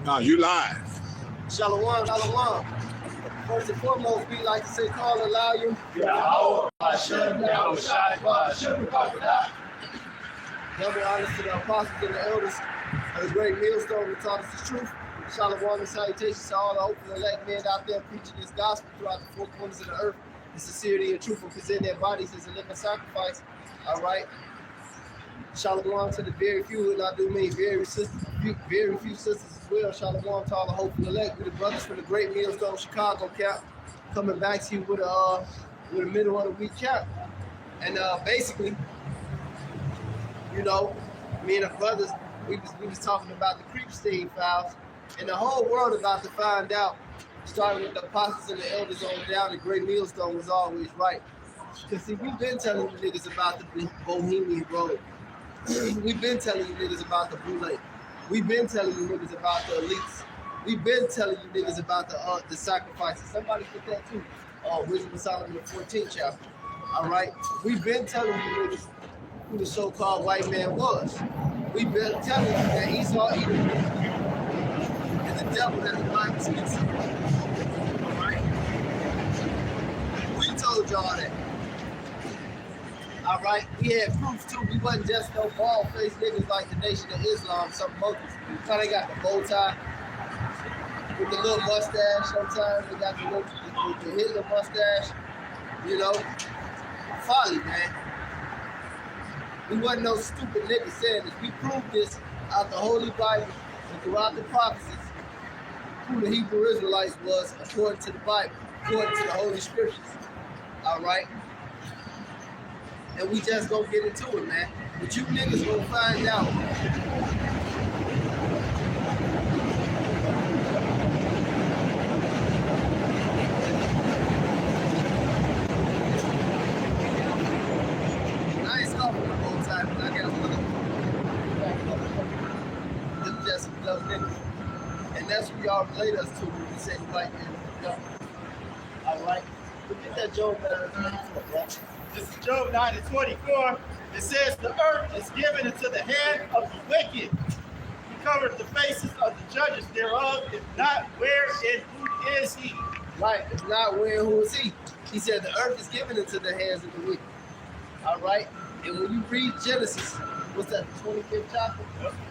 No, you live. Shalom, shalom. First and foremost, we like to say, call allow you. Double honors to the apostles and the elders of the great millstone who taught us the truth. Shalom and salutations to all the hopeful elect men out there preaching this gospel throughout the four corners of the earth. The sincerity and truth will present their bodies as a living sacrifice. All right. Shalom to the very few, and I do mean very few sisters as well. Shalom to all the hopeful elect. We're the brothers from the great millstone Chicago camp, coming back to you with a middle of the week camp. And basically, you know, me and the brothers, we was talking about the Creepstein files, and the whole world about to find out, starting with the apostles and the elders on down, the great millstone was always right. Because see, we've been telling you niggas about the Bohemian Grove. We've been telling you niggas about the Boule. We've been telling you niggas about the elites. We've been telling you niggas about the sacrifices. Somebody put that too. Wisdom of Solomon, the 14th chapter. All right? We've been telling you niggas who the so-called white man was. We've been telling you that Esau, Edom, and the devil that the Bible speaks of. All right? We told y'all that. All right, we had proof too. We wasn't just no bald-faced niggas like the Nation of Islam, some monkeys. So they got the bow tie with the little mustache. Sometimes they got the Hitler mustache. You know, folly, man. We wasn't no stupid niggas saying this. We proved this out the Holy Bible and throughout the prophecies who the Hebrew Israelites was according to the Bible, according to the Holy Scriptures. All right. And we just gonna get into it, man. But you niggas gonna find out. I ain't stopping the whole time, but I got one. Just some dumb niggas. And that's what y'all relate us to when we say white men. All right? Get that Job better. This is Job 9:24. It says, the earth is given into the hand of the wicked. He covered the faces of the judges thereof. If not, where and who is he? Right, if not, where and who is he? He said the earth is given into the hands of the wicked. All right? And when you read Genesis, what's that, the 25th chapter?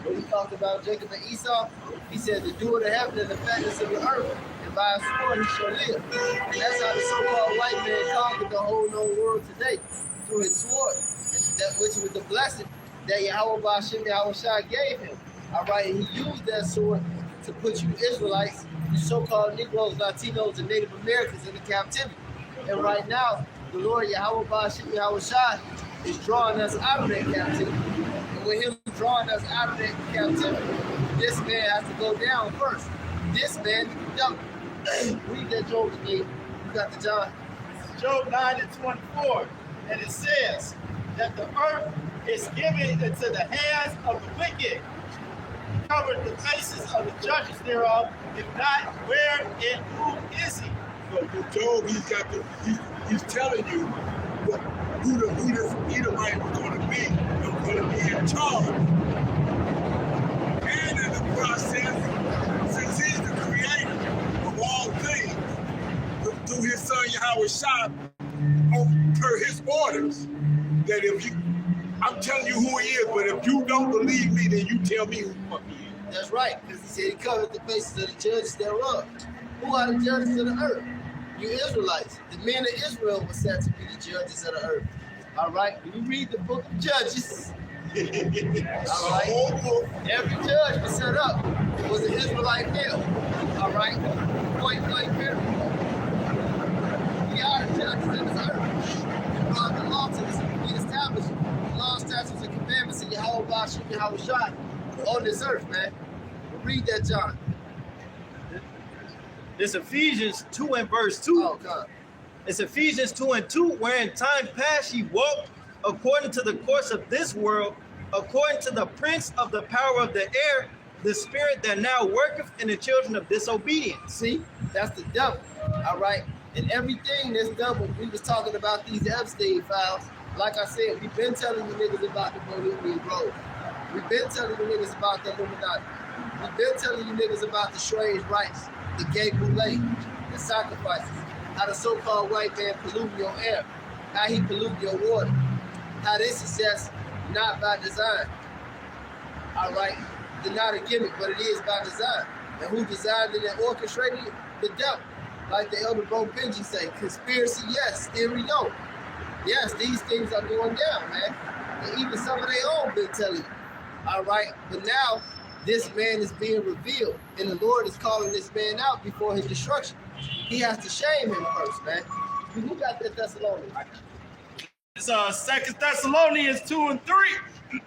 When he talked about Jacob and Esau, he said the dew of the heaven and the fatness of the earth, and by his sword he shall live. And that's how the so-called white man conquered the whole known world today, through his sword, and that which was the blessing that Yahweh Ba'ashem Yahweh Shai gave him. All right, and he used that sword to put you Israelites, you so-called Negroes, Latinos, and Native Americans into captivity. And right now, the Lord Yahweh Ba'ashem Yahweh Shai is drawing us out of that captivity. And with him drawing us out of that captivity, this man has to go down first. This man, read that Job to me. You got the John. Job 9:24. And it says that the earth is given into the hands of the wicked. He covered the faces of the judges thereof. If not, where and who is he? So with Job, he's telling you who the Edomite was going to be and was going to be in charge. And in the process, since he's the creator of all things, through his son Yahweh Shai, per his orders, that if you, I'm telling you who he is, but if you don't believe me, then you tell me who the fuck he is. That's right, because he said he covered the faces of the judges thereof. Who are the judges of the earth? You Israelites. The men of Israel were set to be the judges of the earth. All right? When you read the book of Judges, all right, every judge was set up was an Israelite male. All right? Point blank period. We are the judges of this earth. We brought the law to this. We established the law, statutes, and commandments of Yahweh Ba'ashem Yahweh Shai on this earth, man. Read that, John. It's Ephesians 2 and verse 2. Oh, God. It's Ephesians 2 and 2, where in time past ye walked according to the course of this world, according to the prince of the power of the air, the spirit that now worketh in the children of disobedience. See, that's the devil. All right. And everything that's double, we was talking about these Epstein files. Like I said, we've been telling you niggas about the Bohemian Grove. We've been telling you niggas about the Illuminati. We've been telling you niggas about the strange rites, the gay boule, the sacrifices, how the so-called white man pollute your air, how he pollute your water, how this success not by design. All right, they're not a gimmick, but it is by design. And who designed it and orchestrated it? The devil. Like the elder bro Benji say, conspiracy, yes, theory, no. Yes, these things are going down, man. And even some of their own been telling you. All right, but now this man is being revealed, and the Lord is calling this man out before his destruction. He has to shame him first, man. Who got that Thessalonians? It's 2 Thessalonians 2 and 3.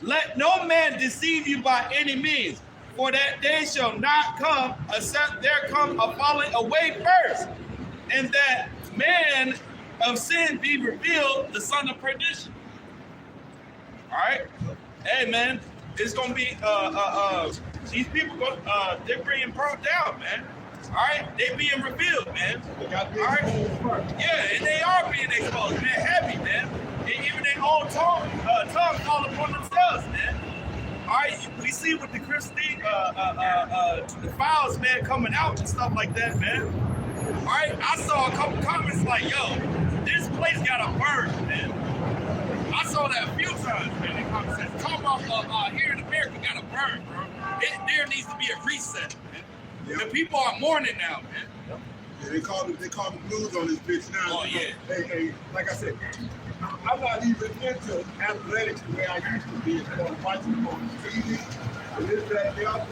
Let no man deceive you by any means, for that day shall not come except there come a falling away first, and that man of sin be revealed, the son of perdition. All right, hey man, it's gonna be these people they're being brought down, man. All right, they being revealed, man. All right, yeah, and they are being exposed, man. Heavy, man. And even their own tongue call upon themselves, man. All right, we see with the Christine, the files, man, coming out and stuff like that, man. All right, I saw a couple comments like, yo, this place gotta burn, man. I saw that a few times, man, in conversations. Talking about here in America gotta burn, bro. There needs to be a reset, man. Yep. The people are mourning now, man. Yeah, they call the blues on this bitch now. Oh, yeah. Hey, like I said, I'm not even into athletics the way I used to be. It's called watching on TV and this, that, and the other.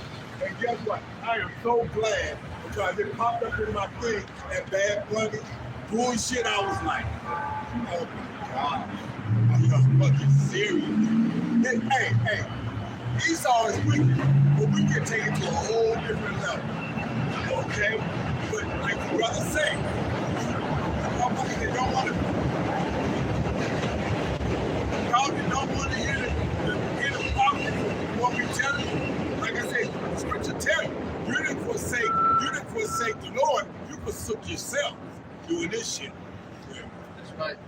And guess what? I am so glad because it popped up in my thing that Bad Bunny bullshit. I was like, oh my God. Are you fucking serious? Hey, Esau is wicked, but we can take it to a whole different level. Okay? But like the brother say, motherfuckers that don't want to hear the prophet, what we tell you. Like I said, the scripture tell you, you didn't forsake the Lord, you forsook yourself doing this shit. Yeah. That's right.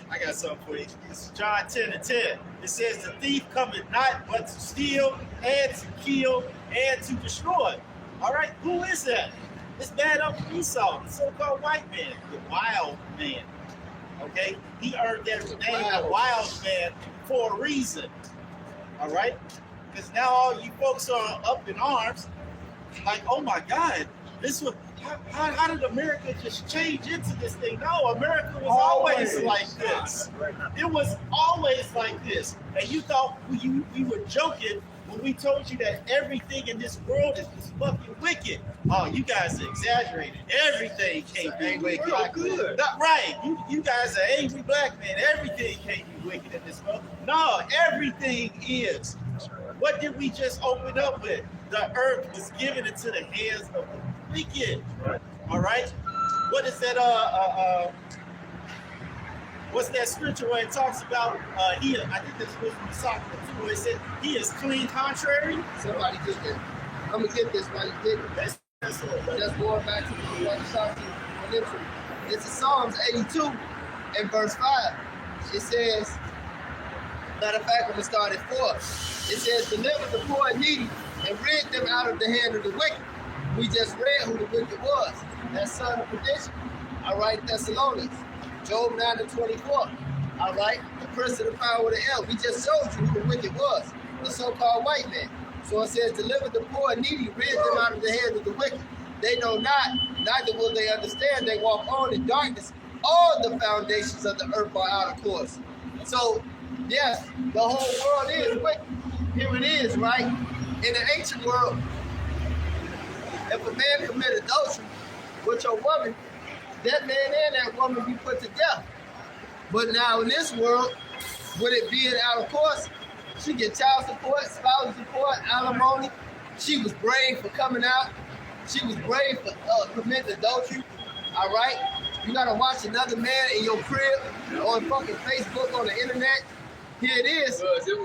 I got something for you. It's John 10 and 10. It says, the thief cometh not but to steal and to kill and to destroy. All right, who is that? It's bad up Esau, the so-called white man, the wild man. Okay? He earned that name, the wild man, for a reason. All right? Because now all you folks are up in arms, like, oh my God, this was. How did America just change into this thing? No, America was always like this. It was always like this. And you thought we were joking when we told you that everything in this world is just fucking wicked. Oh, you guys are exaggerating. Everything can't be wicked. Good. Not right. You guys are angry black men. Everything can't be wicked in this world. No, everything is. What did we just open up with? The earth was given into the hands of the wicked. All right. What is that? What's that scripture where it talks about? I think that's supposed to be Psalm 2, where it said he is clean contrary. Somebody get that. I'm gonna get this while you get it. That's Just going back to the one shot on entry. It's in Psalms 82 and verse 5. It says, matter of fact, I'm gonna start at 4. It says, deliver the poor and needy and rid them out of the hand of the wicked. We just read who the wicked was. That son of perdition. All right, Thessalonians. Job 9 and 24. All right, the prince of the power of the air. We just showed you who the wicked was. The so-called white man. So it says, deliver the poor and needy, rid them out of the hand of the wicked. They know not, neither will they understand. They walk on in darkness. All the foundations of the earth are out of course. So, yes, the whole world is wicked. Here it is, right? In the ancient world, if a man commit adultery with your woman, that man and that woman be put to death. But now in this world, with it being out of course, she get child support, spousal support, alimony. She was brave for coming out. She was brave for committing adultery. All right? You gotta watch another man in your crib, on fucking Facebook, on the internet. Here it is.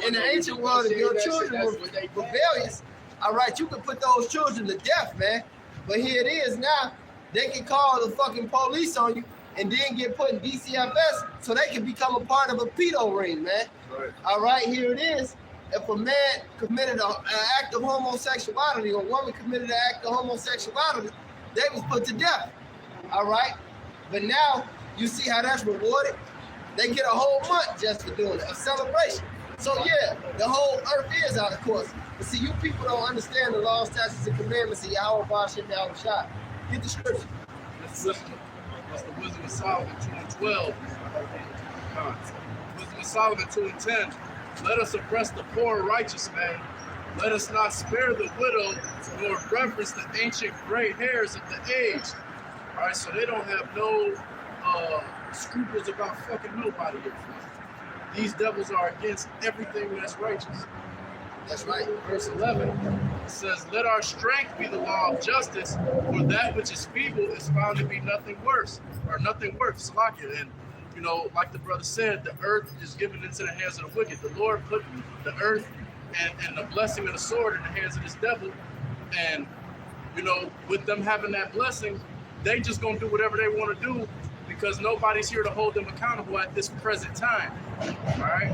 In the ancient world, if your children were rebellious, all right, you can put those children to death, man. But here it is now. They can call the fucking police on you and then get put in DCFS so they can become a part of a pedo ring, man. Right. All right, here it is. If a man committed an act of homosexuality or a woman committed an act of homosexuality, they was put to death. All right? But now you see how that's rewarded? They get a whole month just for doing it, a celebration. So yeah, the whole earth is out of course. But see, you people don't understand the laws, statutes, and commandments of Yahweh Bashem Yahweh Shai. Get the scripture. That's the Wisdom of Solomon 2 and 12. Wisdom of Solomon 2 and 10. Let us oppress the poor and righteous man. Let us not spare the widow, nor reverence the ancient gray hairs of the aged. All right, so they don't have no scruples about fucking nobody here. These devils are against everything that's righteous. That's right. Verse 11 says, let our strength be the law of justice, for that which is feeble is found to be nothing worse, or nothing worth. Salakia. And, you know, like the brother said, the earth is given into the hands of the wicked. The Lord put the earth and the blessing of the sword in the hands of this devil. And, you know, with them having that blessing, they just gonna do whatever they want to do because nobody's here to hold them accountable at this present time. All right?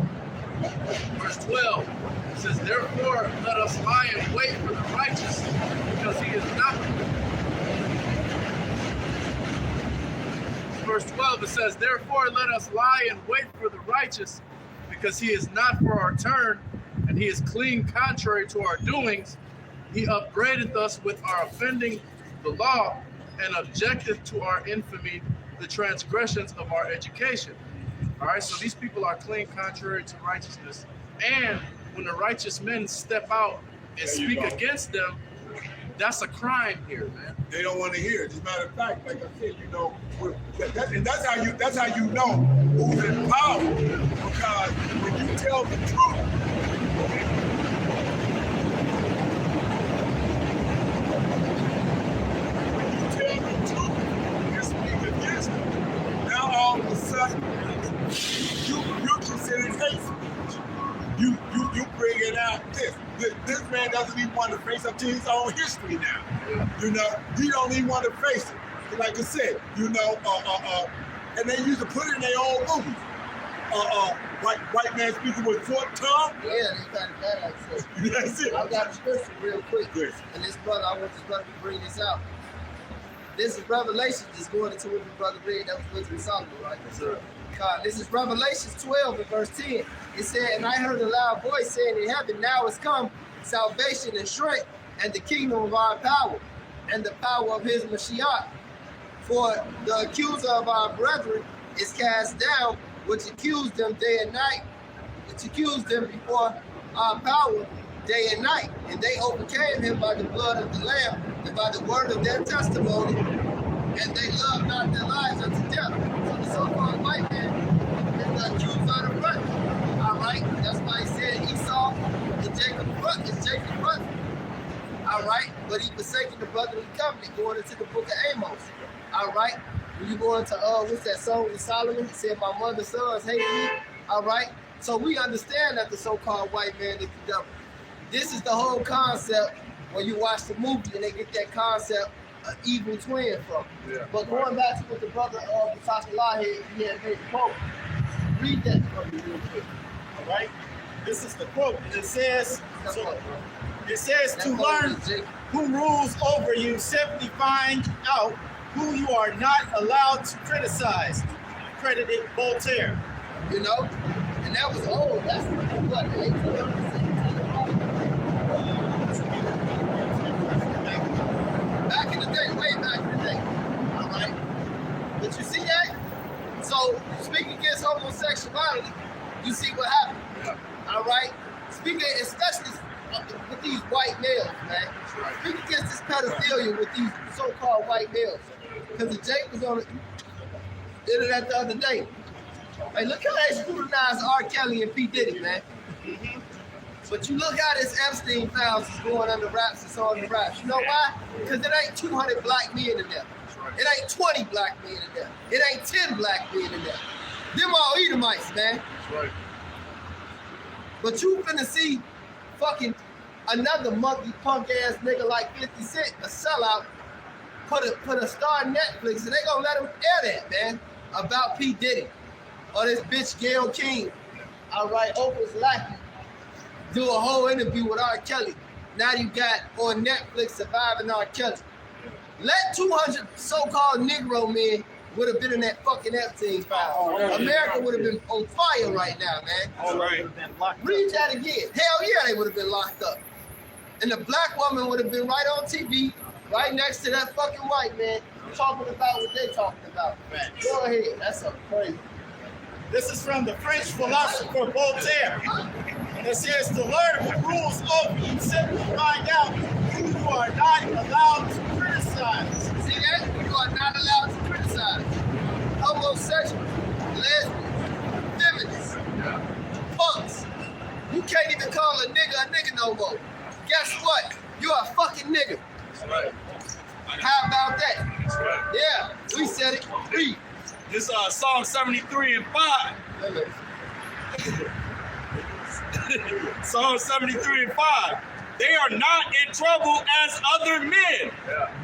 Verse 12 says, therefore let us lie in wait for the righteous, because he is not. Verse 12 it says, therefore let us lie in wait for the righteous, because he is not for our turn, and he is clean contrary to our doings. He upbraideth us with our offending the law, and objecteth to our infamy the transgressions of our education. All right, so these people are clean contrary to righteousness. And when the righteous men step out and speak against them, that's a crime here, man. They don't want to hear it. As a matter of fact, like I said, you know, and that's how you know who's in power. Because when you tell the truth, you speak against them. Now all of a sudden, you consider hate speech. You bringing out this. This man doesn't even want to face up to his own history now. You know, he don't even want to face it. Like I said, you know, and they used to put it in their own movies. White man speaking with forked tongue. Yeah, they kind of bad like I said. That's it. I got a scripture real quick. Yes. And this brother, I want this brother to bring this out. This is Revelation, just going into what the brother read. That was Wisdom of Solomon, right? Yes, sir. This is Revelation 12 and verse 10. It said, and I heard a loud voice saying in heaven, now is come salvation and strength and the kingdom of our power and the power of his Mashiach. For the accuser of our brethren is cast down, which accused them day and night, which accused them before our power day and night. And they overcame him by the blood of the Lamb and by the word of their testimony, and they loved not their lives unto death. So the so-called white man is the accuser of the brethren. All right, that's why he said Esau and Jacob's brother. All right, but he forsaken the brotherly covenant, going into the book of Amos. All right, when you go into what's that song with Solomon? He said, "My mother's sons hate me." All right, so we understand that the so-called white man is the devil. This is the whole concept when you watch the movie and they get that concept of evil twin from. Yeah. But going back to what the brother of the Tashalah he had made the quote. Read that for me real quick. All right? This is the quote. It says, That's what, bro. it says That to quote learn is Jake. who rules over you, simply find out who you are not allowed to criticize. Credited Voltaire. You know? And that was old. That's what, 1800s? Back in the day, way back in the day. All right? But you see that? So, speaking against homosexuality, you see what happened. Yeah. All right? Speaking, especially with these white males, man. Right. Speaking against this pedophilia with these so-called white males. Because the Jake was on the internet the other day. Hey, look how they scrutinized R. Kelly and P. Diddy, man. But you look how this Epstein files is going under wraps, it's on the wraps. You know why? Because it ain't 200 black men in there. It ain't 20 black men in there. It ain't 10 black men in there. Them all Edomites, man. That's right. But you finna see fucking another monkey punk ass nigga like 50 Cent, a sellout, put a star on Netflix, and they gonna let him air that, man. about P. Diddy or this bitch Gayle King. All right, Oprah's Lackey do a whole interview with R. Kelly. Now you got on Netflix Surviving R. Kelly. Let 200 so-called Negro men would have been in that fucking Epstein file. America would have been on fire right now, man. All right. Read that again. Hell yeah, they would have been locked up. And the black woman would have been right on TV, right next to that fucking white man, talking about what they talking about. Go ahead. That's something crazy. This is from the French philosopher Voltaire. It says to learn the rules of you simply find out you are not allowed to criticize. See that? You are not allowed to criticize. Homosexuals, lesbians, feminists, punks. You can't even call a nigga no more. Guess what? You are a fucking nigga. Right. How about that? Right. Yeah, we said it. Read. This Psalm 73 and 5. Psalm 73 and 5. They are not in trouble as other men.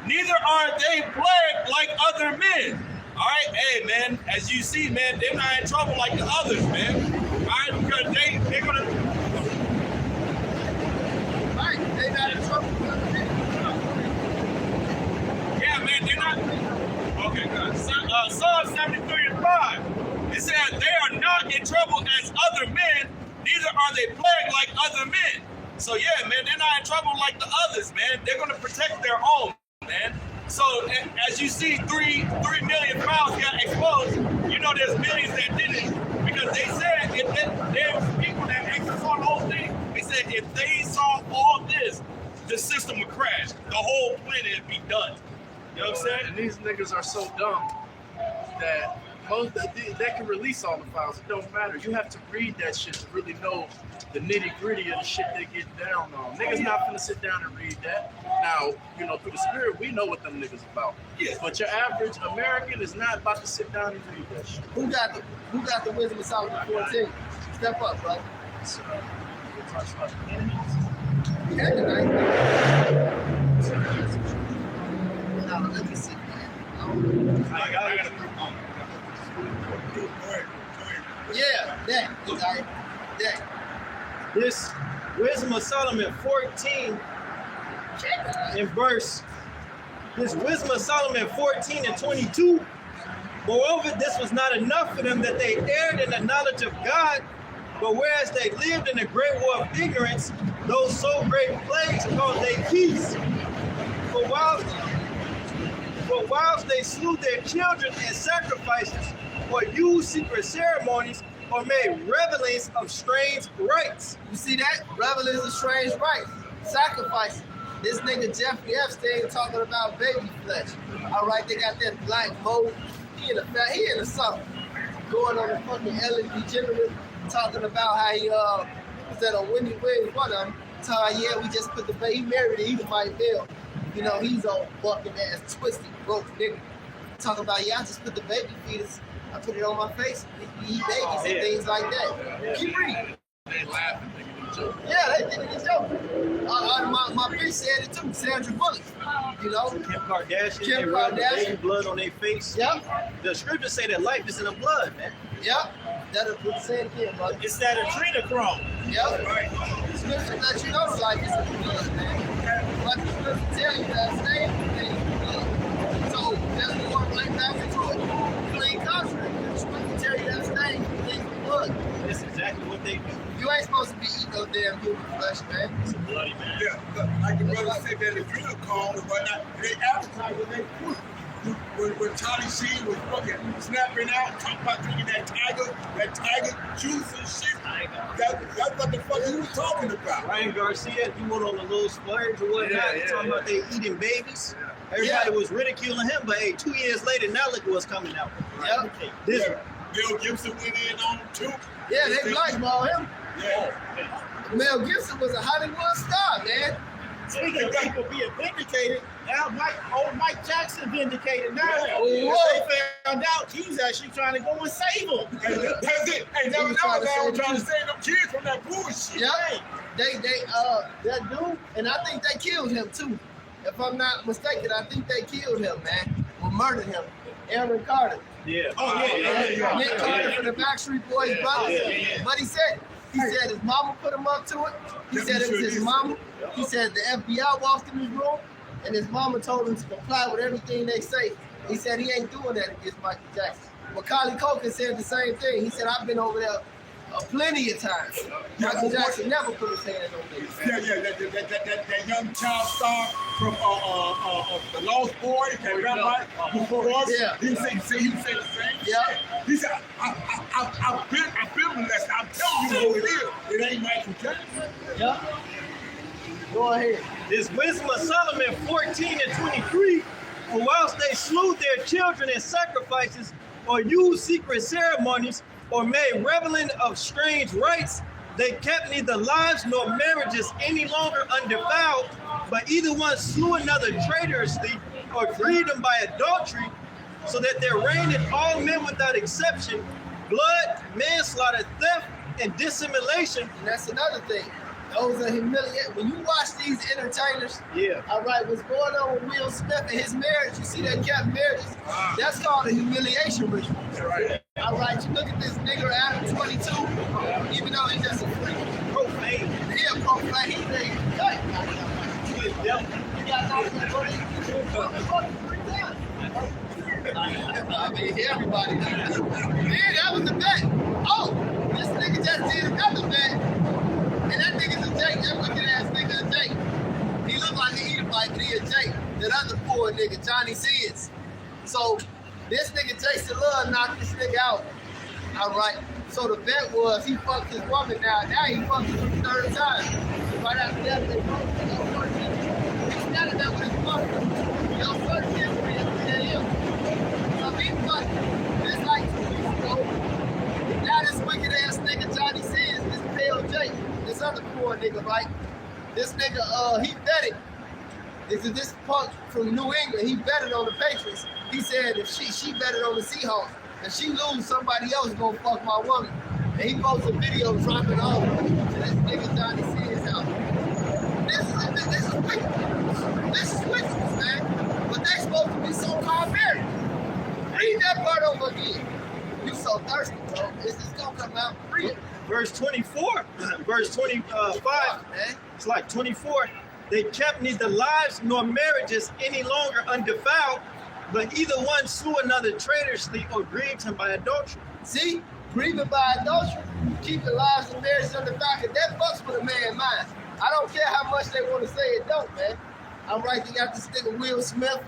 Neither are they plagued like other men. All right, hey man, as you see, man, they're not in trouble like the others, man. All right, because they're gonna. Right, they not in trouble. Yeah, man, they're not. Okay, good. Psalm 73 and 5. It says they are not in trouble as other men, neither are they plagued like other men. So yeah, man, they're not in trouble like the others, man. They're gonna protect their own, man. So as you see, 3 million files got exposed. You know, there's millions that didn't, because they said there's people that exposed the whole thing. They said if they saw all this, the system would crash. The whole planet would be done. You know what I'm saying? And these niggas are so dumb that they can release all the files. It don't matter. You have to read that shit to really know the nitty gritty of the shit they get down on. Niggas not gonna sit down and read that. Now, you know, through the spirit, we know what them niggas about. Yeah. But your average American is not about to sit down and read that shit. Who got the wisdom of Solomon 14? Step up, brother. So, we're talking about the enemies. Yeah, tonight. Now, let me see, man. Yeah, that. This Wisdom of Solomon 14 in verse, this Wisdom of Solomon 14 and 22. Moreover, this was not enough for them that they erred in the knowledge of God, but whereas they lived in a great war of ignorance, those so great plagues caused they peace. For whilst they slew their children in sacrifices, or used secret ceremonies, or made revelings of strange rites. You see that? Revelings of strange rites. Sacrifices. This nigga Jeffrey Epstein talking about baby flesh. All right, they got that black mold. He in the something. Going on the fucking Ellen DeGeneres, talking about how he was that on Wendy Williams, one of them, telling yeah, we just put the baby, he married an Edomite male. You know, he's all fucking ass, twisted, broke nigga. Talking about, yeah, I just put the baby fetus, I put it on my face, we eat babies and things like that. Keep reading. They laughing, thinking it's joke. Yeah, they think it's a joke. My bitch said it too, Sandra Bullock. You know? Kim Kardashian, Kim they rubbed the Kardashian. baby blood on their face. Yep. The scriptures say that life is in the blood, man. Yep. That'll say it again, brother. It's that adrenochrome. Yep. The scripture let you know the life is in the blood, man. But the scripture tell you that stay in the blood. So that's more right back into it. Plain contrary. The scripture tell you that stay in the blood. That's exactly what they do. You ain't supposed to be eating no damn human flesh, man. It's bloody, man. Yeah, like the brother said, that adrenochrome and whatnot, they advertise what they put. When Charlie Sheen was fucking snapping out, talking about drinking that tiger juice and shit, that's what the fuck he was talking about. Ryan Garcia, you went on a little splurge or whatnot, talking about they eating babies. Everybody was ridiculing him, but hey, 2 years later, now look what's coming out. Yep. This Bill Gibson went in on him too. Yeah, they blackball him. Yeah. Mel Gibson was a Hollywood star, man. Speaking of people being vindicated, now old Mike Jackson vindicated now. Whoa. They found out he was actually trying to go and save them. That's it. Hey, never know that I was trying to save them kids from that bullshit. Yeah, that dude, and I think they killed him too. If I'm not mistaken, I think they killed him, man, or murdered him. Aaron Carter. Yeah. Oh, yeah. Nick Carter from the Backstreet Boys brothers. Yeah. But he said his mama put him up to it. He said it was his mama. He said the FBI walked in his room and his mama told him to comply with everything they say. He said he ain't doing that against Michael Jackson. Macaulay Culkin said the same thing. He said, I've been over there plenty of times. Michael Jackson never put his hands on me. That young child star from the Lost Boys, that rabbi before us. Yeah. He said the same Yeah. shit. He said, I've been molested. I'm telling you who it is. It ain't Michael Jackson. Yeah. Go ahead. This Wisdom of Solomon 14 and 23, for whilst they slew their children in sacrifices, or used secret ceremonies, or made reveling of strange rites, they kept neither lives nor marriages any longer undefiled, but either one slew another traitorously, or grieved them by adultery, so that there reigned in all men without exception blood, manslaughter, theft, and dissimulation. And that's another thing. Those are humiliating. When you watch these entertainers, Yeah. all right, what's going on with Will Smith and his marriage, you see that kept marriages, that's called a humiliation ritual. Right. All right, you look at this nigga Adam 22, even though he's just a freak, Profane. he a profane, he's a, hey, He is devil. you got nothing for it. I mean, everybody does. Man, that was the bet. Oh, this nigga just did another bet. And that nigga's a Jake, that wicked ass nigga a Jake. He look like an Edomite, but he a Jake. That other poor nigga, Johnny Sins. So this nigga Jason Love knocked this nigga out. Alright. So the bet was he fucked his woman now. Now he fucked her for the third time. So right after that, they broke it. He started that with his mother. Your first history is him. So he fucked this like 2 weeks ago. Now this wicked ass nigga Johnny Sins, this pale Jake. This other poor nigga, right? This nigga, he betted. This punk from New England, he betted on the Patriots. He said if she betted on the Seahawks, if she lose, somebody else is gonna fuck my woman. And he posted a video dropping off to this nigga Johnny Sins house. This is wicked. This is wicked, man. But they supposed to be so-called married. Read that part over again. You so thirsty, bro. This is gonna come out real. Verse 24, verse 25, Man. it's like 24. They kept neither lives nor marriages any longer undefiled, but either one slew another traitorously or grieved him by adultery. See, grieving by adultery, keeping lives and marriages undefiled, because that fucks with a man's mind. I don't care how much they want to say it don't, man. I'm right, they got this nigga Will Smith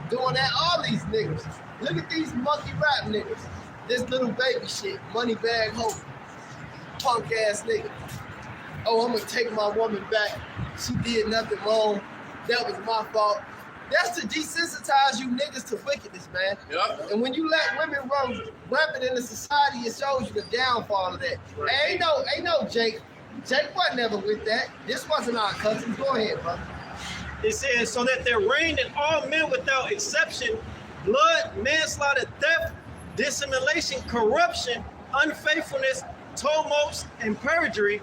doing that, all these niggas. Look at these monkey rap niggas. This little baby shit, money bag hoe, punk ass nigga. Oh, I'm gonna take my woman back. She did nothing wrong. That was my fault. That's to desensitize you niggas to wickedness, man. Yep. And when you let women run rampant in the society, it shows you the downfall of that. Right. Hey, ain't no Jake. Jake wasn't never with that. This wasn't our cousin. Go ahead, bro. It says, so that there reigned in all men without exception blood, manslaughter, theft, dissimulation, corruption, unfaithfulness, tumults, and perjury,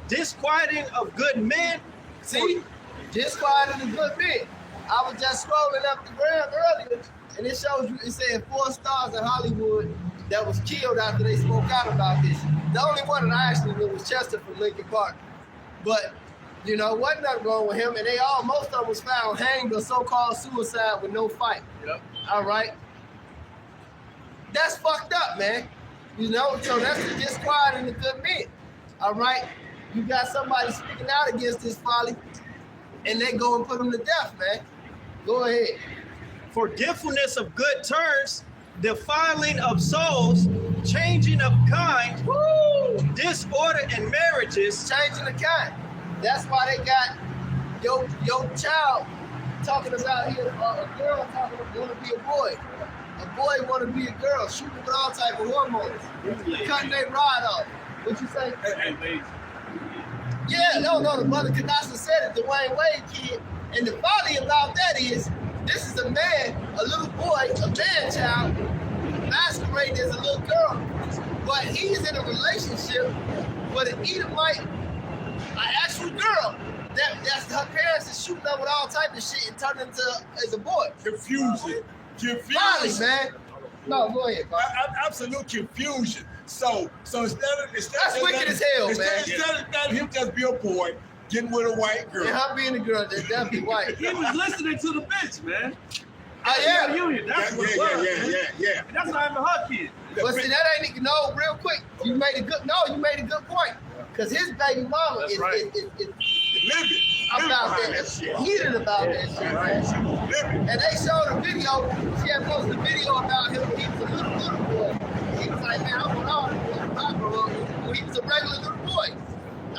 disquieting of good men. See, disquieting the good men. I was just scrolling up the ground earlier, and it shows you, it said 4 stars in Hollywood that was killed after they spoke out about this. The only one that I actually knew was Chester from Lincoln Park. But, you know, wasn't nothing wrong with him, and most of them was found hanged or so-called suicide with no fight. Yep. All right? That's fucked up, man. You know, so that's the disquieting the good men. All right? You got somebody speaking out against this folly, and they go and put them to death, man. Go ahead. Forgetfulness of good turns, defiling of souls, changing of kind, Woo! disorder in marriages. Changing the kind. That's why they got your child talking about here, a girl talking about want to be a boy. A boy want to be a girl, shooting with all type of hormones, cutting their rod off. What you say? Yeah, no, the brother Kadasa said it, the Dwayne Wade kid. And the folly about that is, this is a man, a little boy, a man child, masquerading as a little girl. But he's in a relationship with an Edomite, an actual girl. That's her parents is shooting up with all type of shit and turning into as a boy. Confusion. Folly, man. No, go ahead, bro. Absolute confusion. So instead That's wicked as hell, man. Instead of him just be a boy getting with a white girl. And her being a girl, that'd be white. He was listening to the bitch, man. Yeah. Union. That's what it was. Yeah. That's not even her kid. But see, that ain't even, no, real quick. You made a good point. Because his baby mama That's is right. Living about behind that shit. heated about that shit, man. Living. And they showed a video. She had posted a video about him when he was a little boy. He was like, man, I want all the boys when I grow up. When he was a regular little boy.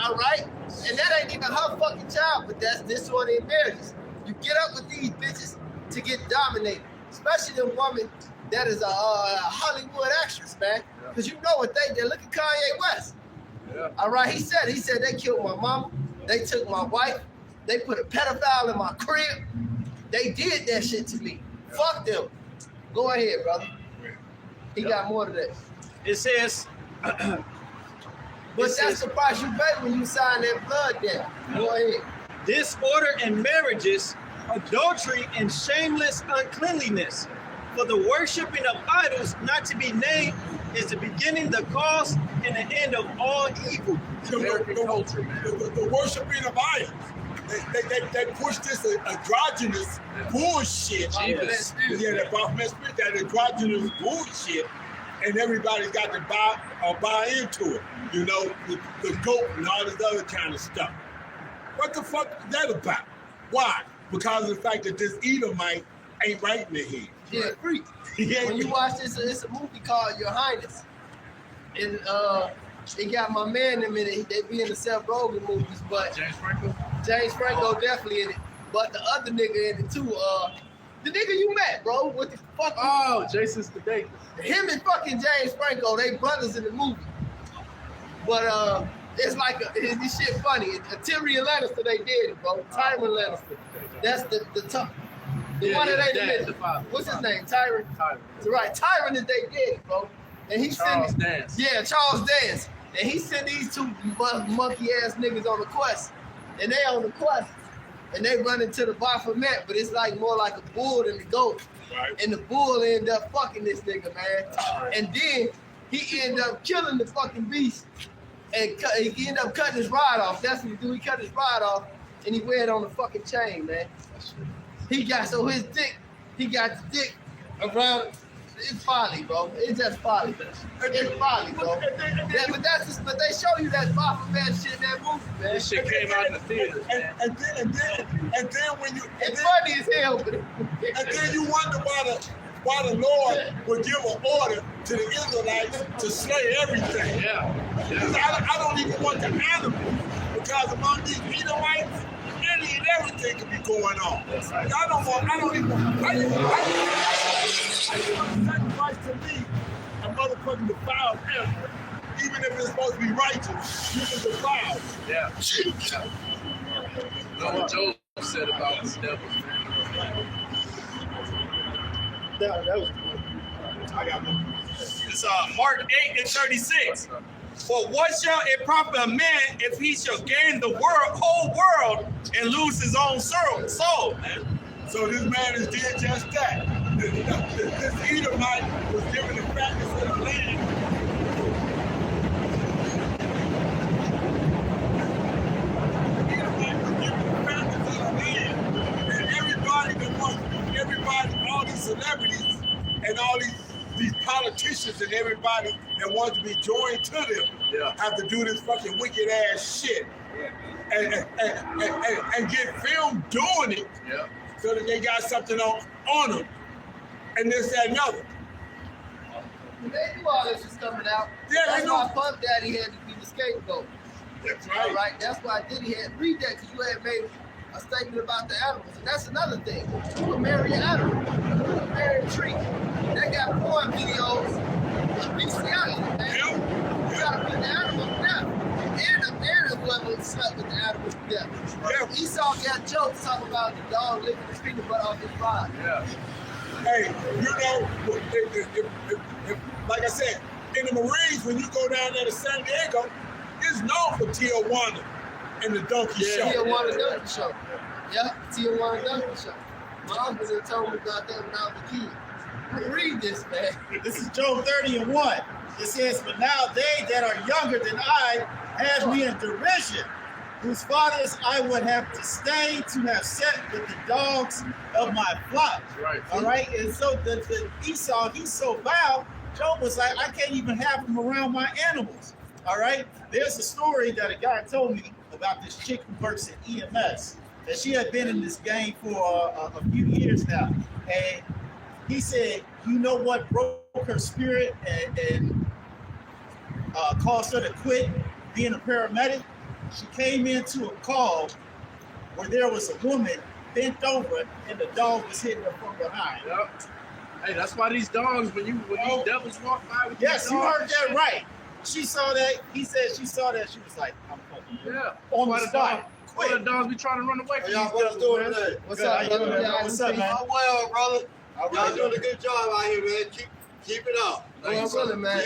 All right? And that ain't even her fucking child, but that's disorderly marriages. You get up with these bitches to get dominated. Especially the woman that is a Hollywood actress, man. Because you know what they did. Look at Kanye West. Yeah. All right, he said they killed my mama. They took my wife. They put a pedophile in my crib. They did that shit to me. Fuck them. Go ahead, brother. He got more to that. It says, But that's the price you pay when you sign that blood debt. Go ahead. disorder in marriages, adultery, and shameless uncleanliness. For the worshiping of idols not to be named is the beginning, the cause, and the end of all evil. American culture, man. The worshiping of idols. They push this androgynous bullshit. Jesus. Yeah, that Baphomet spirit, that androgynous bullshit, and everybody's got to buy into it. You know, the goat and all this other kind of stuff. What the fuck is that about? Why? Because of the fact that this Edomite ain't right in the head. Yeah, freak. When you watch this, it's a movie called Your Highness. And it got my man in it. They be in the Seth Rogen movies, but James Franco. definitely in it. But the other nigga in it too. The nigga you met, bro. What the fuck? Oh, Jason Sudeikis. Him and fucking James Franco, they brothers in the movie. But it's like this shit funny. Tyrion Lannister, they did it, bro. Tyrion Lannister. That's the top. The Yeah, one that yeah, ain't the admitted. father. What's his name? Tyron. Tyler. Right, Tyron is they did, bro. And he Charles sent Dance. Yeah, Charles Dance. And he sent these two monkey ass niggas on the quest. And they on the quest. And they run into the Baphomet, but it's like more like a bull than the goat. Right. And the bull ended up fucking this nigga, man. And then he ended up killing the fucking beast. And he ended up cutting his rod off. That's what he do. He cut his rod off and he wear it on the fucking chain, man. He got his dick, he got the dick around. It's folly, bro. It's just folly. It's folly, bro. Yeah, but they show you that Baphomet shit in that movie, man. This shit came out in the theater. And then when you It's funny as hell, but and then you wonder why the Lord would give an order to the Israelites to slay everything. Yeah. Because I don't even want the animals, because among these Edomites, any and everything could be going on. I don't even want to sacrifice to me a motherfucking defiled animal. Even if it's supposed to be righteous, you can defile. Yeah. You know what Job said about the devil, man? that was I got one. It's Mark 8:36. For what shall it profit a man if he shall gain the whole world and lose his own soul? Man. So this man is did just that. This Edomite was given the fatness of the land. The Edomite was given the fatness of the land. And everybody, all these celebrities and all these politicians and everybody that wants to be joined to them have to do this fucking wicked ass shit and get filmed doing it. Yeah. So that they got something on them. And this, that, and other. They knew all this was coming out. Yeah, That's they why know. Puff Daddy had to be the scapegoat. That's All right, that's why Diddy had to read that, because you had made a statement about the animals. And that's another thing. You can marry an animal. You can marry a tree. They got porn videos of bestiality, man. You gotta put the animal to death. And the woman slept with the animal to death. Yeah. Esau got jokes talking about the dog licking his peanut butter off his rod. Yeah. Hey, you know, if, like I said, in the Marines, when you go down there to San Diego, it's known for Tijuana and the Donkey Show. Tijuana Donkey Show. Yeah, Tijuana Donkey Show. My uncle had told me about that when I was a kid. Read this, man. This is Job 30:1. It says, "But now they that are younger than I have me in derision, whose fathers I would have disdained to have set with the dogs of my flock." Right. All right. And so the Esau, he's so vile. Job was like, I can't even have him around my animals. All right. There's a story that a guy told me about this chick who works at EMS. That she had been in this game for a few years now. And he said, you know what broke her spirit and caused her to quit being a paramedic? She came into a call where there was a woman bent over and the dog was hitting her from behind. Yep. Hey, that's why these dogs, when these devils walk by with Yes, these you dogs, heard that right. She saw that. He said she saw that. She was like, I'm fucking you. Yeah. On Why the the spot. Why the dogs be trying to run away from Y'all these brothers devils, doing man? today? What's Good, up, how you brother? doing, man? What's up, man? I'm well, brother. All Y'all right. doing a good job out here, man. Keep it up. Lord willing, man.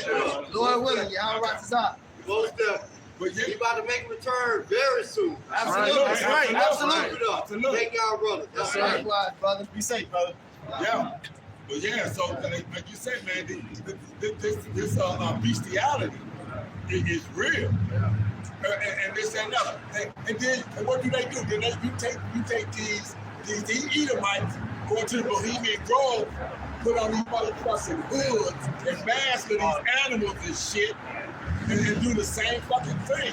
Lord willing, y'all right to top. Most definitely. But He about to make a return very soon. Absolutely. That's right. Absolutely. Keep it up. Absolutely. Make y'all brothers. That's right. Likewise, brother. Be safe, brother. yeah. But yeah, so like you said, man, this bestiality is real. And this and that. And then what do? Then you take these Edomites, go to the Bohemian Grove, put on these motherfucking hoods and mask of these animals and shit, and do the same fucking thing.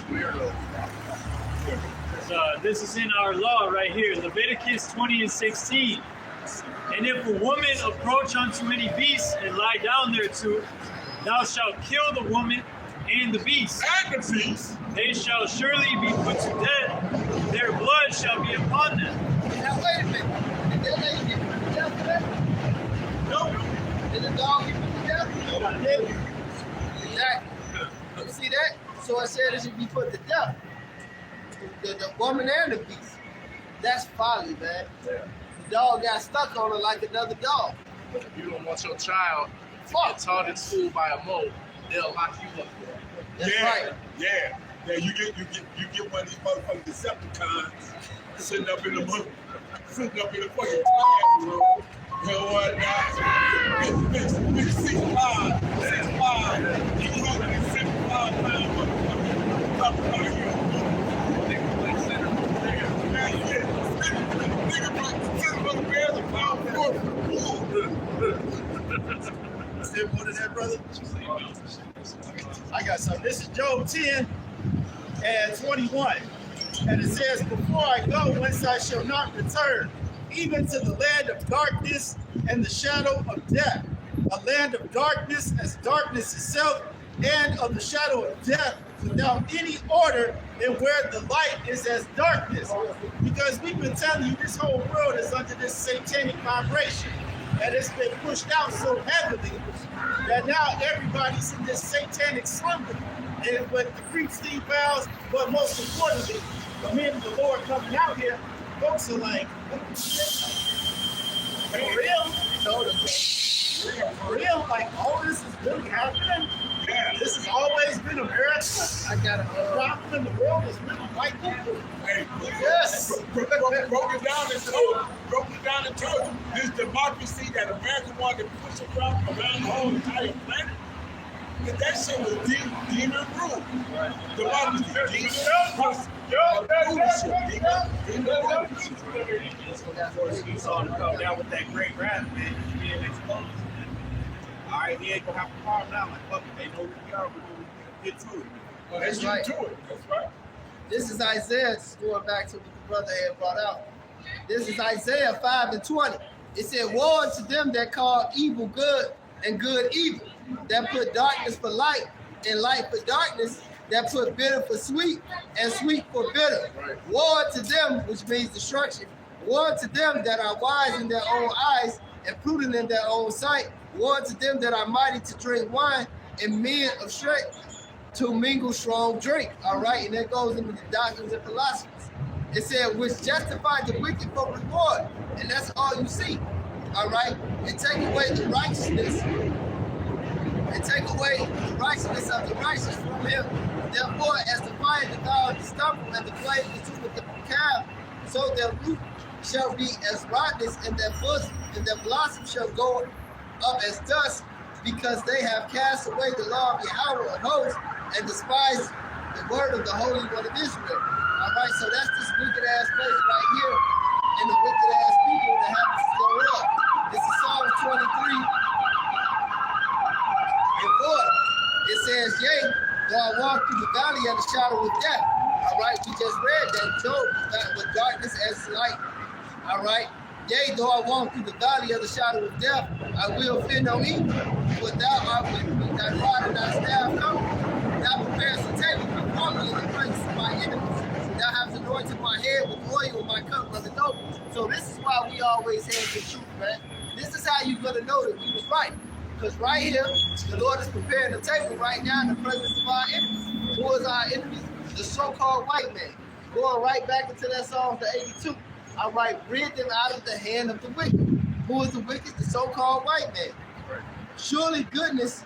This is in our law right here, Leviticus 20:16. And if a woman approach unto any beast and lie down thereto, thou shalt kill the woman and the beast. And the beast. They shall surely be put to death. Their blood shall be upon them. Now, wait a minute. Did that lady get put to death for that? No. Did the dog get put to death? Exactly. You see that? So I said it should be put to death. The woman and the beast. That's folly, man. The dog got stuck on her like another dog. You don't want your child to get taught in school by a mole, they'll lock you up. That's yeah, right. yeah. You get one of these motherfucking Decepticons sitting up in the fucking classroom. You know what? Big 6'5", 275 pound motherfucker. What is that, brother? I got something. This is Job 10:21. And it says, before I go, whence I shall not return, even to the land of darkness and the shadow of death. A land of darkness as darkness itself, and of the shadow of death without any order, and where the light is as darkness. Because we've been telling you this whole world is under this satanic vibration. And it's been pushed out so heavily that now everybody's in this satanic slumber. And with the creep Steve vows, but most importantly, the men of the Lord coming out here, folks are like, for real? For real? Like, all this is really happening? Yeah. This has always been America? I got The problem in the world is really white people? Hey, Yes. broke it down and told you this democracy that America wanted to push around the whole entire planet. That shit was demon rule. Democracy, He saw him come down with that great wrath, man. He's being exposed. All right, he ain't gonna have to calm down like fuck it. They know who we are. We're gonna get to it. That's right. That's right. This is Isaiah, just going back to what the brother had brought out. This is Isaiah 5:20. It said, woe unto them that call evil good and good evil, that put darkness for light and light for darkness, that put bitter for sweet and sweet for bitter. Right. Woe unto them, which means destruction. Woe unto them that are wise in their own eyes and prudent in their own sight. Woe unto them that are mighty to drink wine and men of strength to mingle strong drink. All right, and that goes into the doctrines and philosophies. It said, which justify the wicked for reward, and that's all you see. All right, and take away the righteousness, and take away the righteousness of the righteous from him. Therefore, as the fire devours the stumble and the flame consumeth the calf, so their root shall be as rottenness, and their bush and their blossom shall go up as dust, because they have cast away the law of Yahweh of hosts and despised the word of the Holy One of Israel. All right, so that's this wicked ass place right here, and the wicked ass people that happens to go up. This is Psalm 23 and 4. It says, yea, though I walk through the valley of the shadow of death. All right, we just read that Job with darkness as light. All right, yea, though I walk through the valley of the shadow of death, I will fear no evil. For thou art with me, thy rod and thy staff come. Thou preparest a table before me in the presence of my enemies. Thou hast anointed my head with oil, my cup runneth over. So this is why we always have the truth, man. This is how you're gonna know that we was right. Because right here, the Lord is preparing a table right now in the presence of our enemies. Who is our enemies? The so-called white man. Going right back into that Psalm to 82. All right, rid them out of the hand of the wicked. Who is the wicked? The so-called white man. Surely goodness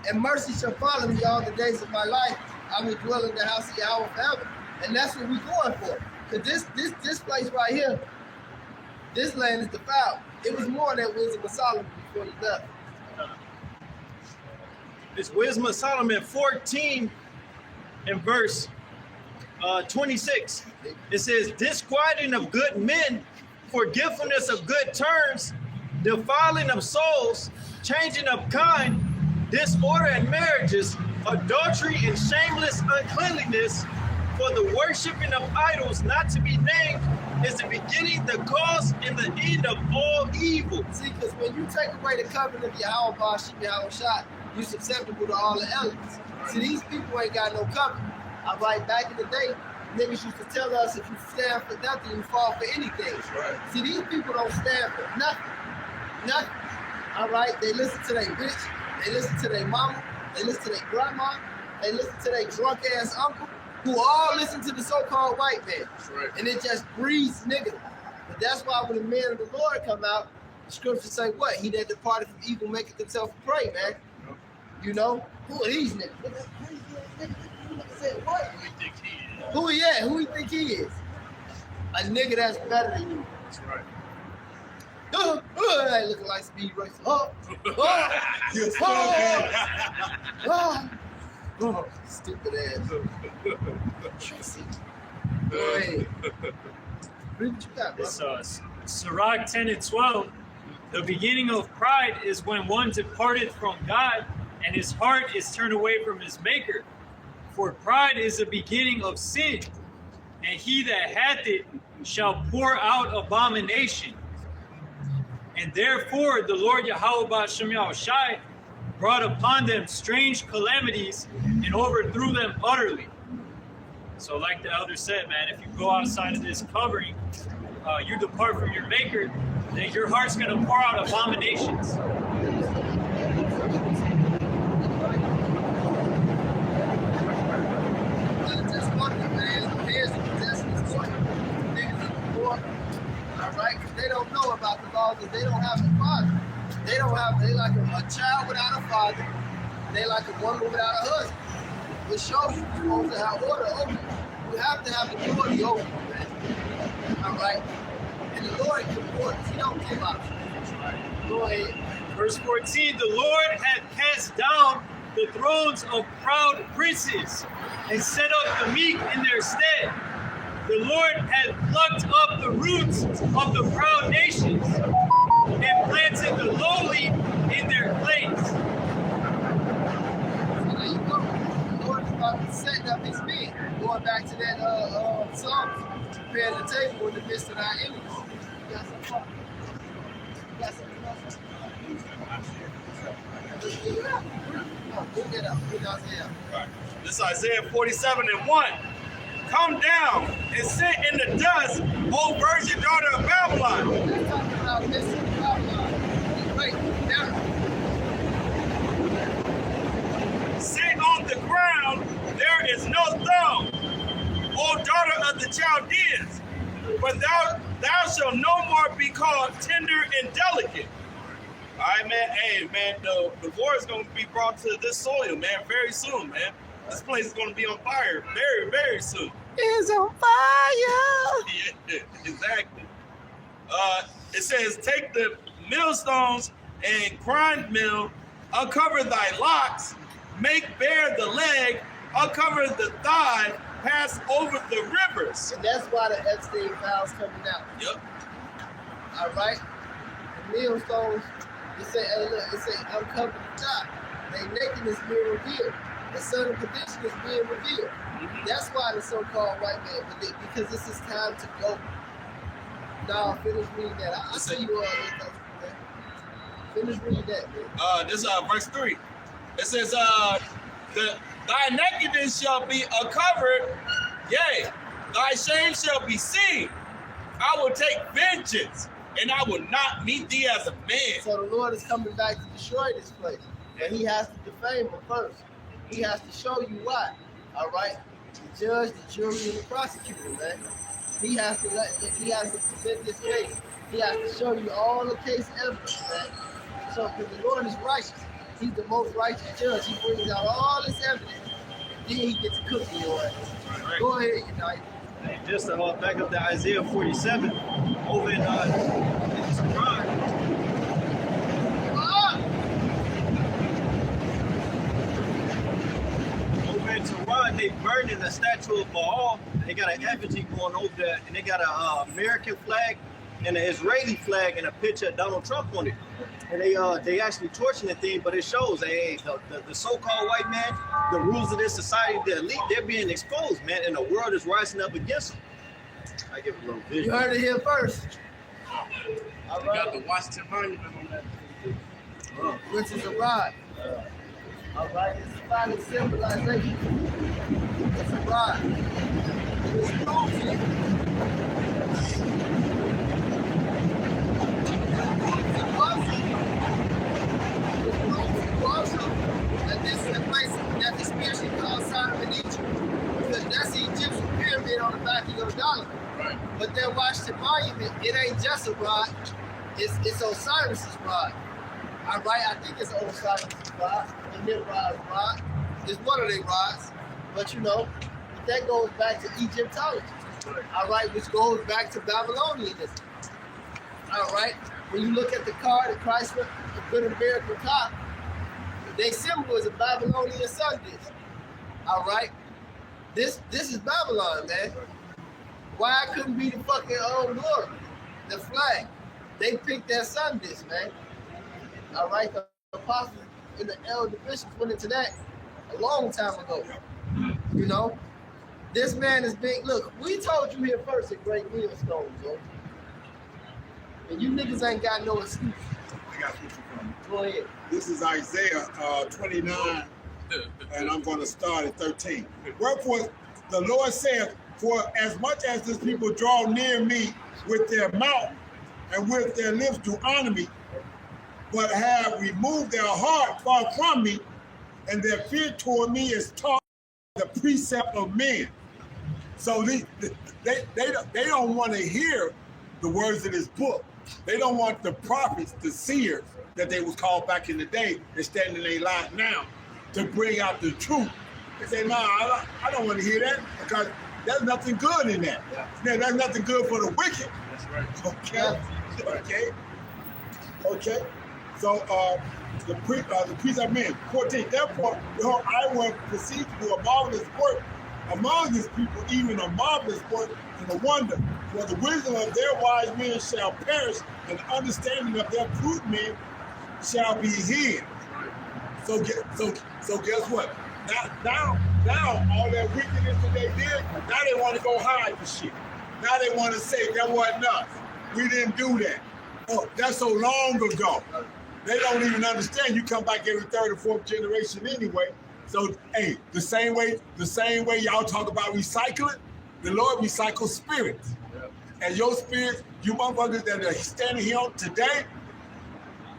and mercy shall follow me all the days of my life. I will dwell in the house of Yahweh forever. And that's what we're going for. Because this place right here, this land is defiled. It was more than wisdom of Solomon before he left. It's Wisdom of Solomon 14 and verse 26. It says, disquieting of good men, forgetfulness of good terms, defiling of souls, changing of kind, disorder in marriages, adultery and shameless uncleanliness, for the worshiping of idols not to be named is the beginning, the cause, and the end of all evil. See, because when you take away the covenant of Yahweh Bashim Yahweh Shai, you're susceptible to all the elements. See, these people ain't got no covenant. All right, back in the day, niggas used to tell us if you stand for nothing, you fall for anything. Right. See, these people don't stand for nothing. Nothing. All right, they listen to their bitch, they listen to their mama, they listen to their grandma, they listen to their drunk ass uncle, who all listen to the so-called white man. Right. And it just breeds nigga. But that's why when the men of the Lord come out, the scriptures say what? He that departed from evil maketh himself a prey, man. You know? Who are these niggas? What? Who you think he is? Who he at? Who he think he is? A nigga that's better than you. That's right. Hey, looking like Speed Racer. Stupid ass. Tracy. Go ahead. Read what you got, bro. It's Sirach 10 and 12. The beginning of pride is when one departed from God and his heart is turned away from his maker. For pride is the beginning of sin, and he that hath it shall pour out abomination. And therefore the Lord Yahweh Ba'ashem Yahushai brought upon them strange calamities and overthrew them utterly. So like the elder said, man, if you go outside of this covering, you depart from your maker, then your heart's going to pour out abominations. Just wondering, man. Here's the possessions for niggas in the war. All right, because they don't know about the laws, because they don't have a father. They like a child without a father. They like a woman without a husband. Which shows you you're supposed to have order over you. You have to have authority over you, man. All right? And the Lord gives orders. He don't give options. Go ahead. Verse 14, the Lord hath cast down the thrones of proud princes and set up the meek in their stead. The Lord hath plucked up the roots of the proud nations and planted the lowly in their place. So there you go. The Lord is about to set up his men. Going back to that Psalms, preparing the table in the midst of our enemies. You got some fun. You got some fun. Just get it up. No, bring it up. Bring Isaiah. Right. This is Isaiah 47 and 1. Come down and sit in the dust, O virgin daughter of Babylon. Let's talk about this in Babylon. Wait, down. Sit on the ground, there is no throne, O daughter of the Chaldeans. For thou shalt no more be called tender and delicate. All right, man. Hey, man, the war is going to be brought to this soil, man, very soon, man. This place is going to be on fire very, very soon. It's on fire. Yeah, exactly. It says, take the millstones and grind mill, uncover thy locks, make bare the leg, uncover the thigh, pass over the rivers. And that's why the Epstein files coming out. Yep. All right? The millstones, it say, hey, look, it say, uncover the thigh. They nakedness being revealed. The son of perdition is being revealed. That's why the so-called white man, because this is time to go. Now, finish reading that. I see you man. Finish reading that, man. This verse 3. It says, thy nakedness shall be uncovered, yea, thy shame shall be seen. I will take vengeance, and I will not meet thee as a man. So the Lord is coming back to destroy this place. And he has to defame him first. He has to show you why. All right? The judge, the jury, and the prosecutor, man. He has to present this case. He has to show you all the case evidence, man. So because the Lord is righteous. He's the most righteous judge. He brings out all this evidence. Then he gets cooking your ass. Right. Go ahead, Unite. Hey, just to back up to Isaiah 47, over in Quran. Over in Tehran, they burning the statue of Baal. They got an effigy going over there, and they got an American flag and an Israeli flag and a picture of Donald Trump on it. And they actually torching the thing, but it shows, hey, the so-called white man, the rules of this society, the elite, they're being exposed, man, and the world is rising up against them. I give a little vision. You heard it here first. All You got the Washington Monument on that. Which is a rod. All right, it's a violent symbolization. It's a rod. It's also that this is the place that the spiritually called Sodom and Egypt, because that's the Egyptian pyramid on the back of your dollar. Right. But that Washington Monument, it ain't just a rod, it's Osiris's rod. All right, I think it's Osiris's rod, and Nimrod's rod. It's one of their rods, but you know, that goes back to Egyptology. All right, which goes back to Babylonianism. All right, when you look at the car, the Chrysler, the Good American car, their symbol is a Babylonian sun disk. All right, this is Babylon, man. Why it couldn't be the fucking glory, the flag? They picked that sun disk, man. All right, the apostles and the elder bishops went into that a long time ago. You know, this man is big. Look, we told you here first at Great Millstone, yo. And you niggas ain't got no excuse. I got you from. Go ahead. This is Isaiah 29, and I'm going to start at 13. Wherefore the Lord saith, for as much as this people draw near me with their mouth and with their lips to honor me, but have removed their heart far from me, and their fear toward me is taught the precept of men. So they don't want to hear the words of this book. They don't want the prophets, the seers that they was called back in the day, and standing in their line now to bring out the truth. They say, nah, I don't want to hear that, because there's nothing good in that. Yeah, there's nothing good for the wicked. That's right. Okay. Okay. So the precept of men. 14. Therefore, behold, I will proceed to do a marvelous work among this people, even a marvelous work and a wonder. For the wisdom of their wise men shall perish, and the understanding of their prudent men shall be hid. So guess what? Now all that wickedness that they did, now they want to go hide the shit. Now they want to say that wasn't us. We didn't do that. Oh, that's so long ago. They don't even understand. You come back every third or fourth generation anyway. So hey, the same way y'all talk about recycling, the Lord recycles spirits. And your spirit, you motherfuckers that are standing here today,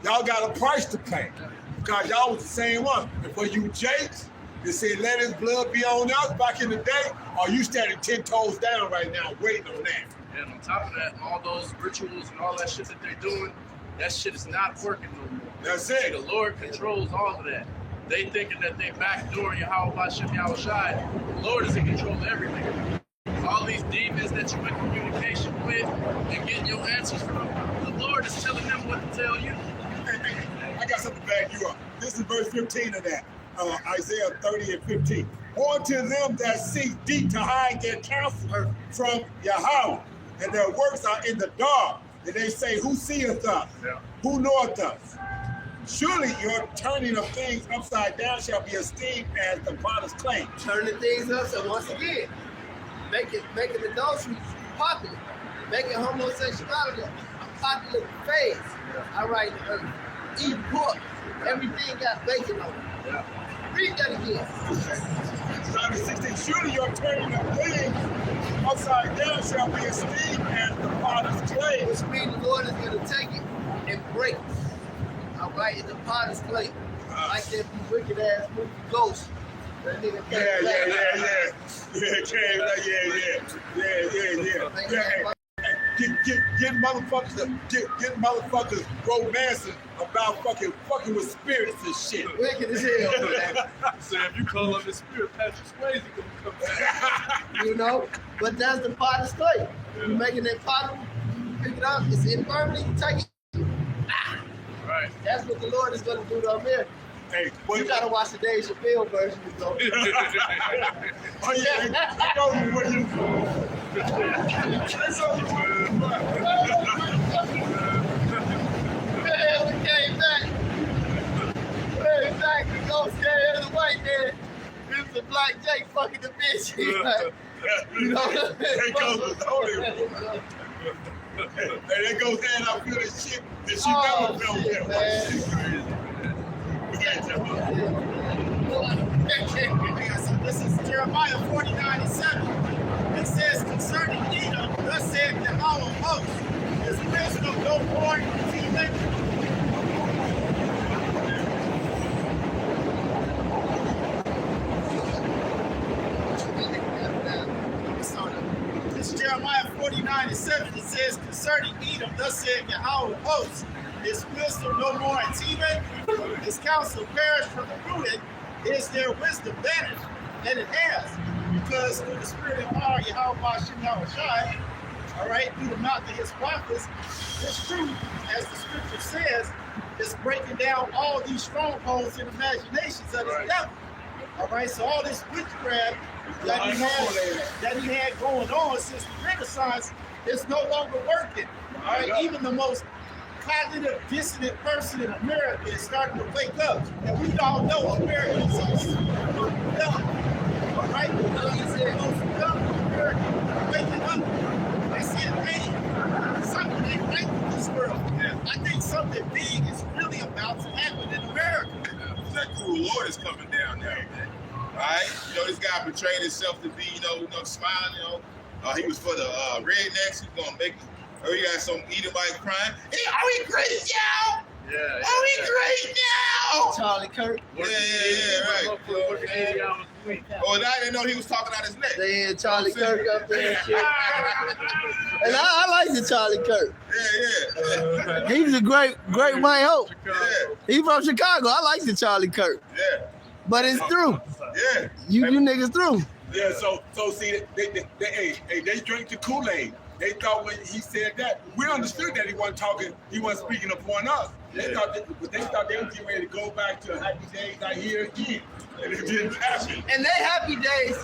y'all got a price to pay. Because y'all was the same one. And for you Jakes, they said let his blood be on us back in the day, or you standing 10 toes down right now waiting on that. And on top of that, all those rituals and all that shit that they're doing, that shit is not working no more. That's it. The Lord controls all of that. They thinking that they backdooring Yahweh Hashem Yahushai. The Lord is in control of everything. all these demons that you're in communication with and getting your answers from, the Lord is telling them what to tell you. I got something to back you up. This is verse 15 of that. Isaiah 30 and 15. On to them that seek deep to hide their counsel from Yahweh, and their works are in the dark. And they say, who seeth us? Yeah. Who knoweth us? Surely your turning of things upside down shall be esteemed as the potter's clay. Turning things up, so once again, making adultery popular, making homosexuality a popular phase. All right, eat pork, everything got bacon on it. Read that again. Psalm 16, surely your turning of things upside down shall be esteemed as the potter's clay. Which means the Lord is going to take it and break it. All right, in the potter's clay. Like that wicked ass movie Ghost. That nigga Get motherfuckers romancing about fucking with spirits and shit. Wicked as hell, man. So if you call up the spirit, Patrick Swayze gonna come back. You know? But that's the potter's clay. You making that potter, you pick it up, it's infirmity, you take it. Right. That's what the Lord is going to do to America. Hey, You gotta watch the Dave Chappelle version. Oh yeah, I know what you Man, we came back. Came back to go scare the white man. This is a black Jake fucking the bitch. He's like, you know, There goes the holy. Hey, there goes that I feel this shit that she never felt shit, that. So this is Jeremiah 49:7. It says concerning Edom, thus saith the Yahweh of hosts, is wisdom no more human? It's Jeremiah 49:7. It says concerning Edom, thus saith Yahweh of hosts, is wisdom no more in Teman? His counsel perished from the prudent, is their wisdom vanished? And it has, because through the spirit and power of Yahweh Bashim Yahushai, all right, through the mouth of his prophets, this truth, as the scripture says, is breaking down all these strongholds and imaginations of this devil. All right, so all this witchcraft that he had going on since the Renaissance is no longer working. All right, even the most cognitive dissonant person in America is starting to wake up, and we all know America is so dumb. All right, he said most dumb America waking up. They said, hey, something ain't right in this world. I think something big is really about to happen in America. That cool Lord is coming down now, man. All right, you know this guy portrayed himself to be, you know, smiling. He was for the rednecks. He's gonna make. Oh, you got some Edomite crying. Hey, are we great, y'all? Yeah. Are we great now? Charlie Kirk. Yeah, right. Working 80 hours a week. Oh, and I didn't know he was talking out his neck. They had Charlie Kirk up there and shit. And I like the Charlie Kirk. Yeah. He's a great white hope. Yeah. He from Chicago. I like the Charlie Kirk. Yeah. But it's through. Yeah. You niggas through. Yeah, so see, they drink the Kool-Aid. They thought when he said that, we understood that he wasn't speaking upon us. They thought they were getting ready to go back to happy days I hear again. And it didn't happen. And they happy days.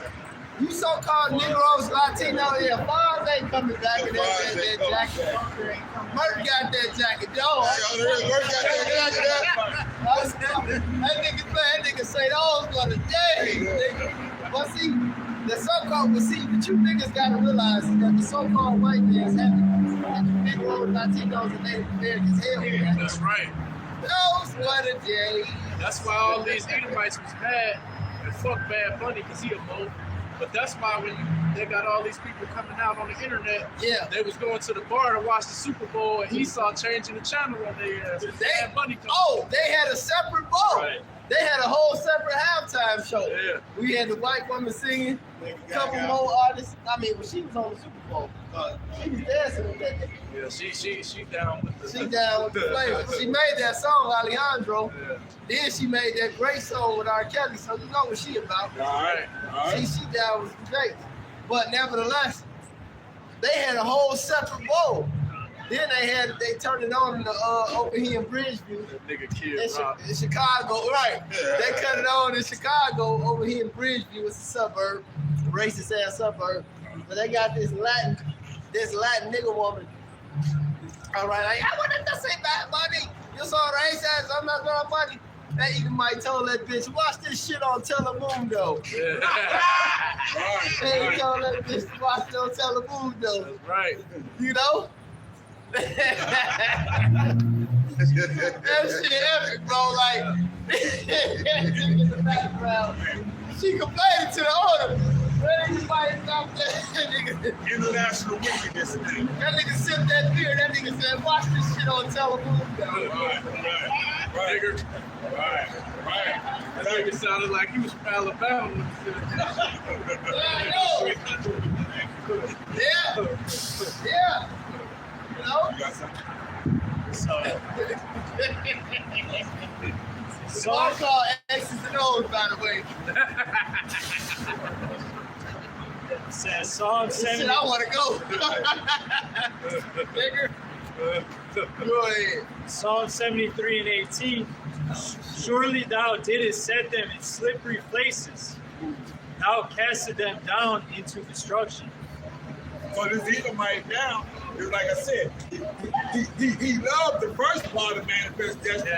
You so-called Negroes, Latino, yeah, Fonz ain't coming back in that jacket. Merk got that jacket, though. That nigga say those for the day. But see, the so-called, but you niggas gotta realize that the so-called white man's happy. And the Negroes, Latinos, and Native Americans, hell, man. That's right. Those were the days. That's why all these Edomites was mad and fuck Bad Bunny because he a mope. But that's why when they got all these people coming out on the internet, they was going to the bar to watch the Super Bowl and he saw changing the channel on their ass. Bad Bunny they had a separate ball. Right. They had a whole separate halftime show. Yeah. We had the white woman singing, a couple more artists. I mean, when she was on the Super Bowl, she was dancing with that nigga. Yeah, she down with the She down with the flavor. She made that song, Alejandro. Yeah. Then she made that great song with R. Kelly, so you know what she about. All right. She down with the Drake. But nevertheless, they had a whole separate bowl. Then they turned it on in over here in Bridgeview. That nigga kid Rob. In Chicago, right. They cut it on in Chicago over here in Bridgeview. It's a suburb, racist ass suburb. But they got this Latin nigga woman. All right, like, I want to say bad money. You saw racist, I'm not going money. That even might tell that bitch, watch this shit on Telemundo. They told that bitch to watch it on Telemundo. That's right. You know? That shit epic, bro. Like, in the background, she complained to the owner. Everybody stopped that nigga. International wickedness. That nigga sipped that beer. That nigga said, watch this shit on Telemundo. Right. Nigga. Right. That nigga sounded like he was from Alabama. Yeah. You know? You got something? So I call X's and O's, by the way. Says Psalm Shit, 70. I want to go. Nigga. Go ahead. Psalm 73 and 18. Surely thou didst set them in slippery places. Thou castest them down into destruction. So this Edomite now, is like I said, he loved the first part of Manifest Destiny,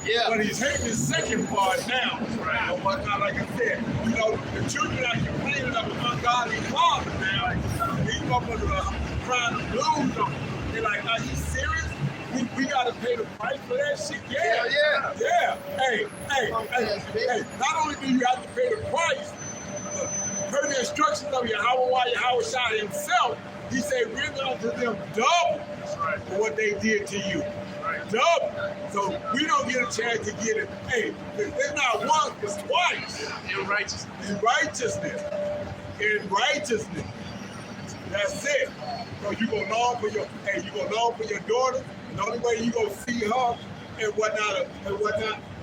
Yeah. but he's hating the second part now. Right. And whatnot, like I said, you know, the children are complaining of an ungodly father now. He's up under the crying the blues on him. They're like, are you serious? We gotta pay the price for that shit? Yeah. Yeah. Hey. Not only do you have to pay the price, per the instructions of Yahweh Shai himself, he said, render unto them double for what they did to you. Double. So we don't get a chance to get it. Hey, it's not once, it's twice. In righteousness. In righteousness. That's it. So you gonna long for your daughter. The only way you gonna see her and whatnot,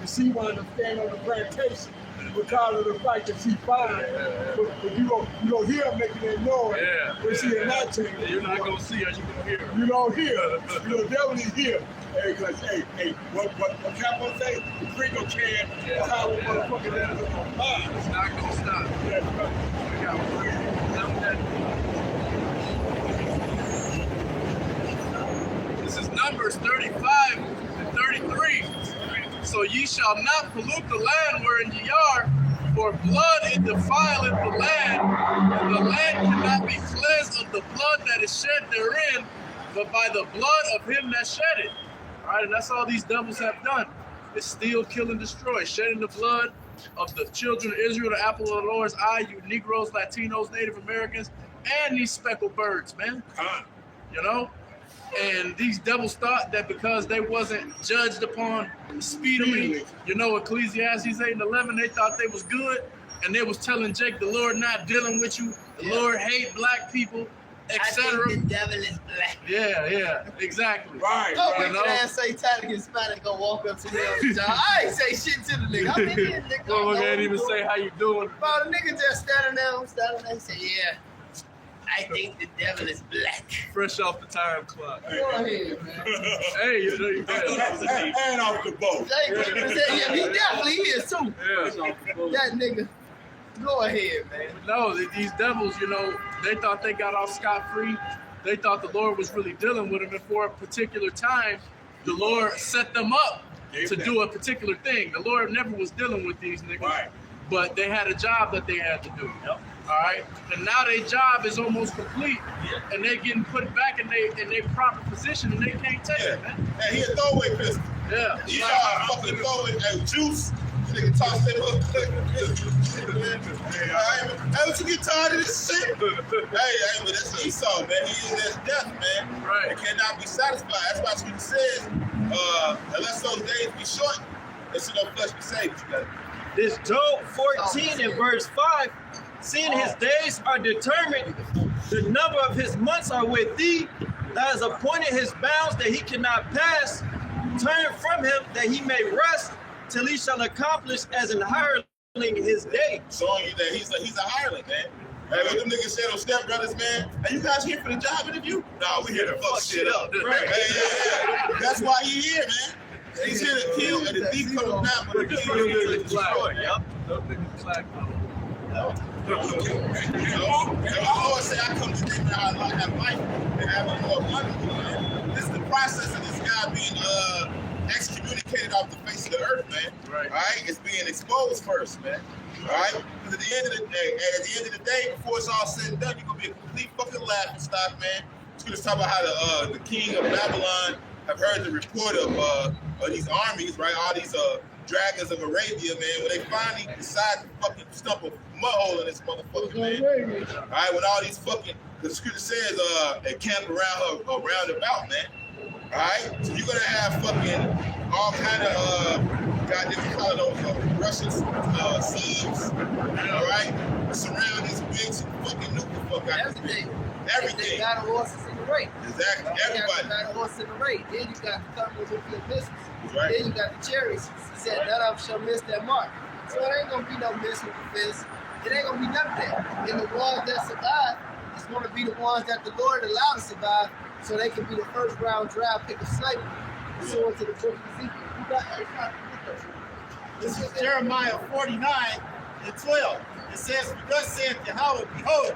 is she wanted to stand on the plantation because of the fact that she fine. But you gonna hear her making that noise when she in that chamber. You're not gonna see her, you're gonna hear her. You don't hear her. You'll definitely hear her. Hey, because, what Capo say? The Pringle can, that's how we motherfucking that is gonna buy. It's not gonna stop. That's right. This is Numbers 35 and 33. So ye shall not pollute the land wherein ye are, for blood it defileth the land, and the land cannot be cleansed of the blood that is shed therein, but by the blood of him that shed it. All right, and that's all these devils have done. Is steal, kill, and destroy, shedding the blood of the children of Israel, the apple of the Lord's eye, you Negroes, Latinos, Native Americans, and these speckled birds, man. You know? And these devils thought that because they wasn't judged upon speedily, you know, Ecclesiastes 8 and 11, they thought they was good. And they was telling Jake, the Lord not dealing with you. The Lord hate black people, etc. I think the devil is black. Yeah, exactly. Right. Go You wicked know? ass satanic Hispanic gonna walk up to me on the job. I ain't say shit to the nigga. I'm in here, nigga. Well, can't even say how you doing. Bro, the nigga just standing there. I'm standing there and say, yeah, I think the devil is black. Fresh off the time clock. Go ahead, man. Hey, you know you got it. And off the boat. Jay Clippers said, yeah, he definitely is too. Yeah. That nigga. Go ahead, man. No, these devils, you know, they thought they got off scot-free. They thought the Lord was really dealing with them, and for a particular time, the Lord set them up to do a particular thing. The Lord never was dealing with these niggas, Right. but they had a job that they had to do. All right, and now their job is almost complete, and they're getting put back in their proper position, and they can't take it, man. And he a throwaway pistol. Yeah. He fucking throwaway juice. Nigga toss that Hey, don't you get tired of this shit? Hey, but that's Esau, man. He is as death, man. Right. It cannot be satisfied. That's why Scripture says, unless those days be short, there should no flesh be saved. You got it. This Job 14 and verse 5, seeing his days are determined, the number of his months are with thee, thou hast appointed his bounds that he cannot pass, turn from him that he may rest, till he shall accomplish as an hireling his day. Showing you that he's a hireling, man. Hey, what them niggas said on Step Brothers, man? Hey, you guys here for the job interview? No, we here to fuck shit up. Right. Hey, that's why he here, man. He's here to kill, and the thief comes down for the kill to destroy. Yep. And I always say I come to think that I have life and have more abundantly, man. This is the process of this guy being excommunicated off the face of the earth, man. Right. All right? It's being exposed first, man. All right? Because at the end of the day, before it's all said and done, you're going to be a complete fucking laughing stock, man. It's going to talk about how the king of Babylon have heard the report of these armies, right? All these dragons of Arabia, man, when they finally decide to fucking stump a mud hole in this motherfucker, man. All right, when all these fucking, the scripture says they camp around about, man. All right, so you're gonna have fucking all kind of goddamn call those Russian seeds, all right, surround these bitches and fucking nuke the fuck out of this bitch. Everything. They got horses in the race. Exactly. Everybody. You got the horse in the race. Then you got the thumbers with your business. Right. Then you got the cherries. He said none of them shall miss that mark. So it ain't gonna be no miss with the fist. It ain't gonna be none of that. And the ones that survive is gonna be the ones that the Lord allowed to survive, so they can be the first round draft pick of slavery. So into the book of Ezekiel. This is Jeremiah 49:12. It says, thus saith Yahweh, behold,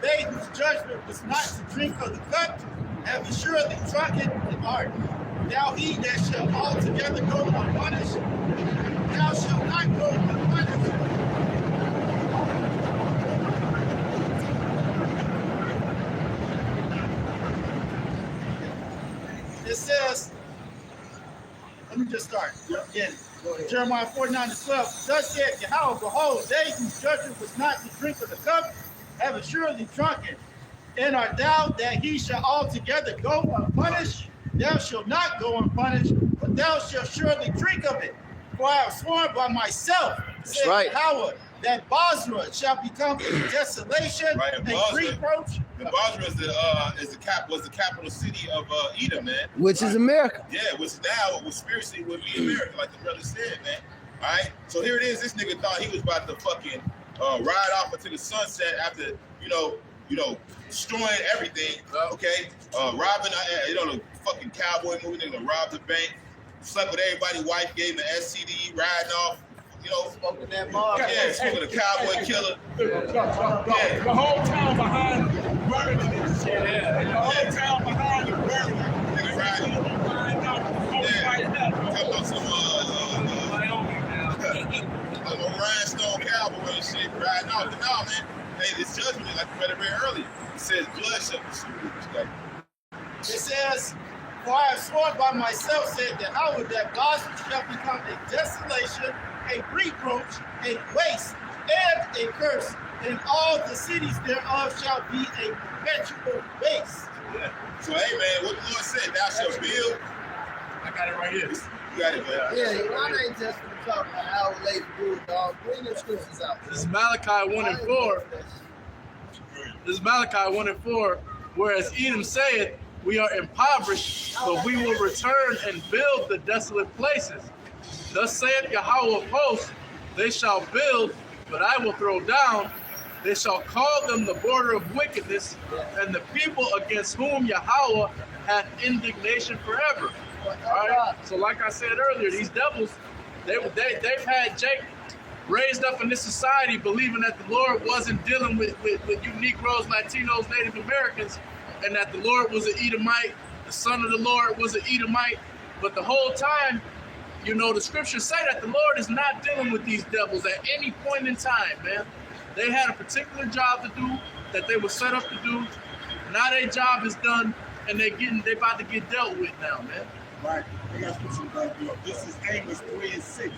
they whose judgment was not to drink of the cup have assuredly drunken in heart. Now he that shall altogether go unpunished, thou shalt not go unpunished. It says, let me just start again. Jeremiah 49:12. Thus saith Yahweh, behold, they whose judgment was not to drink of the cup have assuredly drunken. And art thou that he shall altogether go unpunished? Thou shalt not go unpunished, but thou shalt surely drink of it. For I have sworn by myself, saith right. Yahweh, that Basra shall become a desolation, Right, a and Basra- reproach. The Basra was the capital city of Edom, man. Which is America. Yeah, which now was spiritually would be America, like the brother said, man. All right, so here it is. This nigga thought he was about to fucking ride off into the sunset after you know destroying everything. Okay, robbing the fucking cowboy movie. They're gonna rob the bank, slept with everybody's wife, gave him an STD, riding off. Smoking that mark. Yeah, smoking a cowboy killer. The whole town behind burning this shit. The whole town behind the burning. Nigga riding. Talking about some like a rhinestone cowboy and shit riding off. But no, man. Hey, this judgment, like we read it very early. It says blood shall be. It says, for I have sworn by myself, said Yahweh, that Basra shall become a desolation, a reproach, a waste, and a curse, and all the cities thereof shall be a perpetual waste. Yeah. So, hey, man, what the Lord said, thou shalt build. I got it right here. You got it, man. Yeah, you ain't just gonna talk about how late to do it, dog. Bring them scriptures out. This is Malachi 1:4. This is Malachi 1:4. Whereas Edom saith, we are impoverished, but we will return and build the desolate places. Thus saith Yahweh of hosts, they shall build, but I will throw down. They shall call them the border of wickedness, and the people against whom Yahweh hath indignation forever. All right? So like I said earlier, these devils, they've had Jake raised up in this society believing that the Lord wasn't dealing with you Negroes, Latinos, Native Americans, and that the Lord was an Edomite, the son of the Lord was an Edomite. But the whole time, the scriptures say that the Lord is not dealing with these devils at any point in time, man. They had a particular job to do that they were set up to do. Now their job is done, and they about to get dealt with now, man. Right. I got some This is Amos 3:6.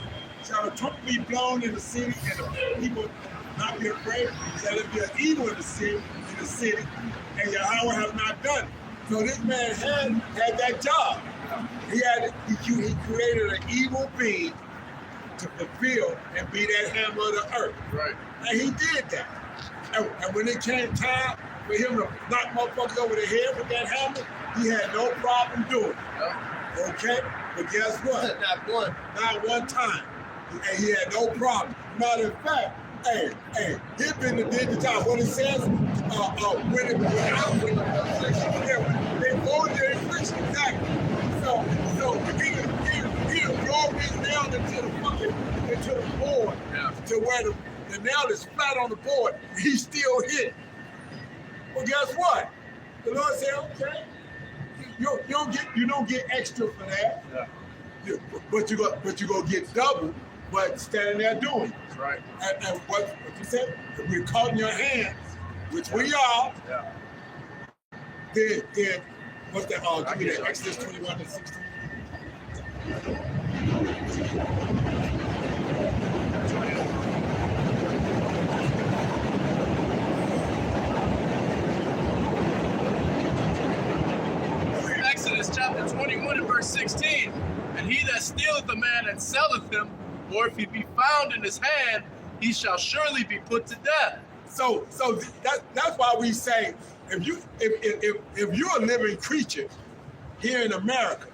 Shall the trumpet be blown in the city, and the people not be afraid? Shall it be an evil in the city, and Yahweh have not done it? So this man had that job. He created an evil being to fulfill and be that hammer of the earth. Right. And he did that. And when it came time for him to knock motherfuckers over the head with that hammer, he had no problem doing it. Yep. Okay? But guess what? Not one. Not one time. And he had no problem. Matter of fact, Hey, he been the did the job. What it says, when they voted their inflation, exactly. So he drove his nail into the board, to where the nail is flat on the board. He still hit. Well, guess what? The Lord said, okay, you don't get extra for that. Yeah. But you go get double. But standing there doing it. That's right. And what you said, if we're caught in your hands, which we are, then what's that? Give me that Exodus 21 and 16. Exodus chapter 21 and verse 16. And he that stealeth a man and selleth him, or if he be found in his hand, he shall surely be put to death. So that's why we say, if you're a living creature here in America,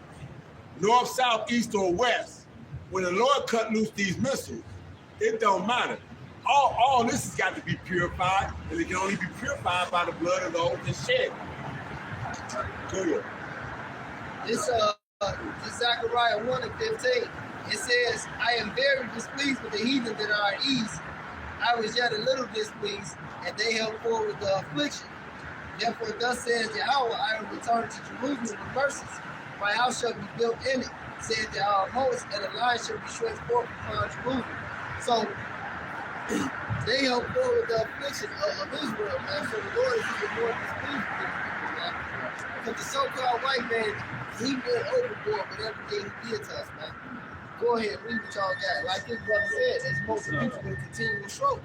north, south, east, or west, when the Lord cut loose these missiles, it don't matter. All this has got to be purified, and it can only be purified by the blood of those that shed. Go ahead. This Zechariah 1 and 15. It says, I am very displeased with the heathen that are at east. I was yet a little displeased, and they held forward the affliction. Therefore, thus says Yahweh, I will return to Jerusalem with mercies. My house shall be built in it, said the host, and a line shall be stretched forth upon Jerusalem. So, they held forward the affliction of Israel, man. So the Lord is even more displeased with them, man. Because the so-called white man, he went overboard with everything he did to us, man. Go ahead, read what y'all got. Like this brother said, there's most of people will continue to stroke.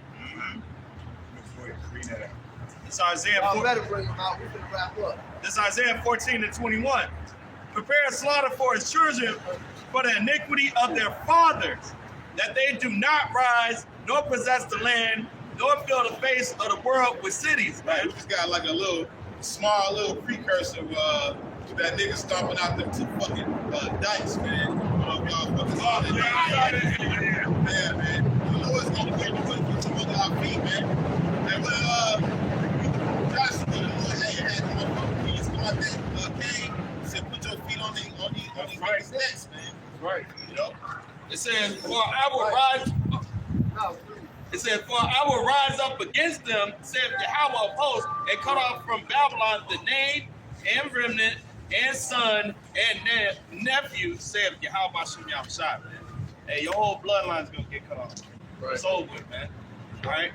It's Isaiah. Y'all better bring them out. We're gonna wrap up. This is Isaiah 14 and 21. Prepare a slaughter for his children for the iniquity of their fathers, that they do not rise, nor possess the land, nor fill the face of the world with cities. Right, we just got like a small little precursor to that nigga stomping out them two fucking dice, man. Y'all fucking all that. Yeah, man. The Lord's gonna put you under our feet, man. And when Joshua, the Lord had motherfucking peace come out there, came, said, put your feet on these necks, man. Right. You know? It says, for I will rise. It says, for I will rise up against them, saith Yahweh of hosts, and cut off from Babylon the name and remnant and son and nephew, saith Yahweh Shem Yahushua. Hey, your whole bloodline's gonna get cut off. Right. It's over with, man. All right?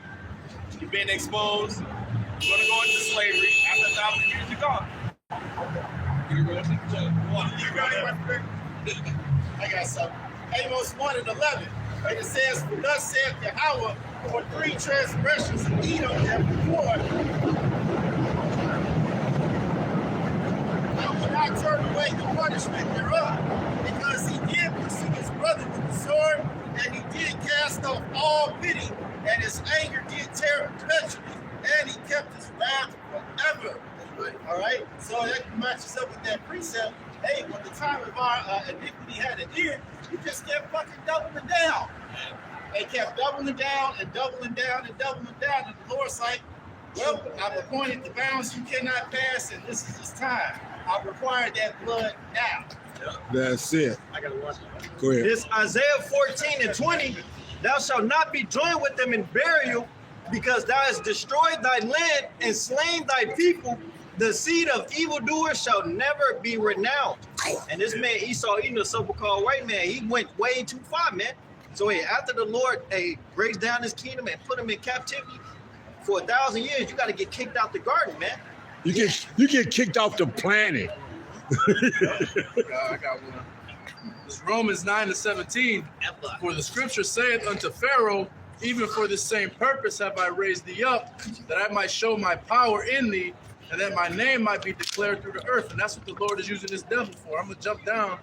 You've been exposed. You're gonna go into slavery. After 1,000 years, you're gone. I got something. Amos 1 and 11. And it says, for thus saith Yahweh, for 3 transgressions of Edom and 4, I will not turn away the punishment thereof, because he did pursue his brother with the sword, and he did cast off all pity, and his anger did tear treachery, and he kept his wrath forever. All right? So that matches up with that precept. Hey, when the time of our iniquity had an end, you just kept fucking doubling down. They kept doubling down and doubling down and doubling down. And the Lord's like, well, I've appointed the bounds you cannot pass, and this is his time. I require that blood now. That's it. I gotta watch it. Go ahead. This Isaiah 14 and 20, thou shalt not be joined with them in burial, because thou hast destroyed thy land and slain thy people. The seed of evildoers shall never be renowned. And this man Esau, even a so-called white man, he went way too far, man. So after the Lord breaks down his kingdom and put him in captivity for 1,000 years, you got to get kicked out the garden, man. You get kicked off the planet. I got one. It's Romans 9 and 17. For the scripture saith unto Pharaoh, even for this same purpose have I raised thee up, that I might show my power in thee, and that my name might be declared through the earth. And that's what the Lord is using this devil for. I'm going to jump down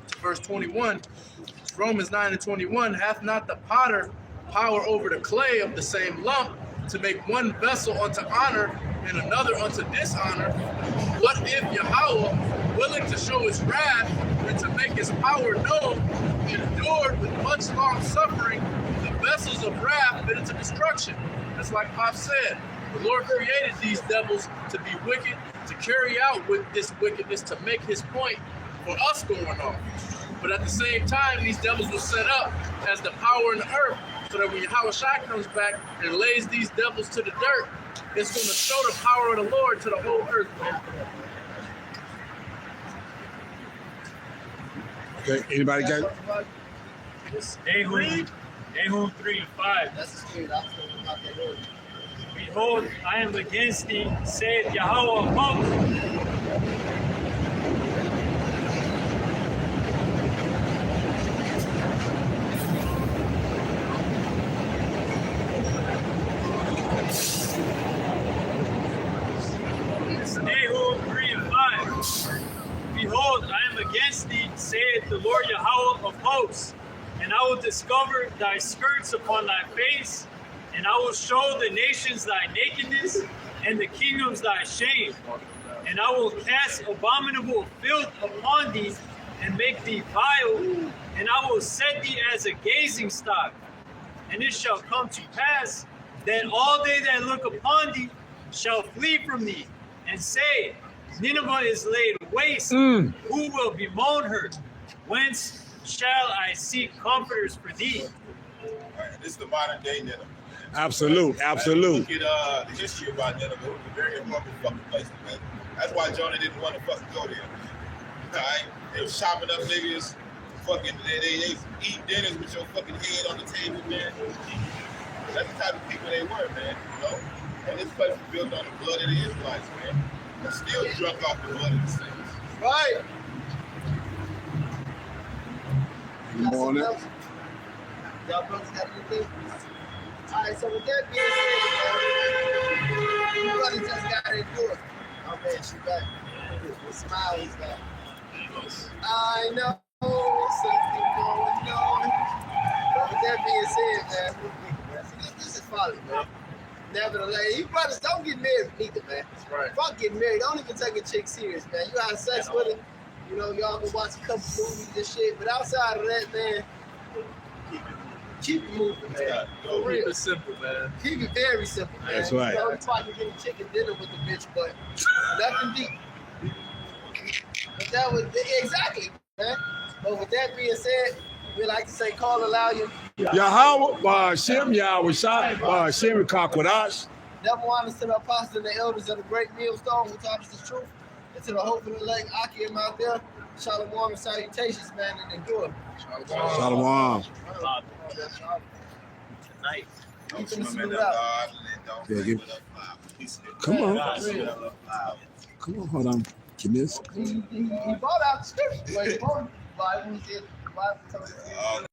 to verse 21. Romans 9 and 21. Hath not the potter power over the clay of the same lump, to make one vessel unto honor and another unto dishonor? What if Yahweh, willing to show his wrath and to make his power known, endured with much long suffering the vessels of wrath fit into destruction. It's like Pop said, the Lord created these devils to be wicked, to carry out with this wickedness, to make his point for us going off. But at the same time, these devils were set up as the power in the earth, so that when Yahushua comes back and lays these devils to the dirt, it's going to show the power of the Lord to the whole earth, man. Okay, anybody got? Nahum 3:5. That's the spirit I was talking about that earlier. Behold, I am against thee, saith Yahweh of hosts. Nahum 3:5. Behold, I am against thee, saith the Lord Yahweh of hosts, and I will discover thy skirts upon thy face, and I will show the nations thy nakedness, and the kingdoms thy shame. And I will cast abominable filth upon thee, and make thee vile, and I will set thee as a gazing stock. And it shall come to pass that all they that look upon thee shall flee from thee, and say, Nineveh is laid waste. Who will bemoan her? Whence shall I seek comforters for thee? All right, this is the modern day Nineveh. Absolute. Look at the history about Nineveh. It was a very important fucking place, man. That's why Jonah didn't want to fucking go there. All right? They was chopping up niggas. Fucking, they eat dinners with your fucking head on the table, man. That's the type of people they were, man. You know? And this place was built on the blood of the Israelites, man. They're still drunk off the blood of the saints. Right. Good morning. Y'all brothers have anything? All right, so with that being said, you brothers just got into it. Oh man, she back. The smile is back. I know something going on. But with that being said, man, this is folly, man. Nevertheless, you brothers don't get married neither, man. That's right. Fuck getting married. Don't even take a chick serious, man. You have sex with her. You know, y'all go watch a couple movies and shit. But outside of that, man, keep it moving, man. Yeah, For keep real. it simple, man. Keep it very simple, man. That's right. You know, it's like getting chicken dinner with the bitch, but nothing deep. But that was exactly, man. But with that being said, we like to say, call Aloud. Yahweh, Shem Yahweh, Shem Kakwadash. Never honest to the apostles and the elders of the great millstone who taught us the truth. And to the hope of the elect Akim out there, shalom and salutations, man, and endure. Shalom. Night. Don't swim in God and don't Yeah, give- with a Come on. loud. Come on, hold on. Give me this. He brought out the scripture. Like, he brought the Bible. He said the Bible told us.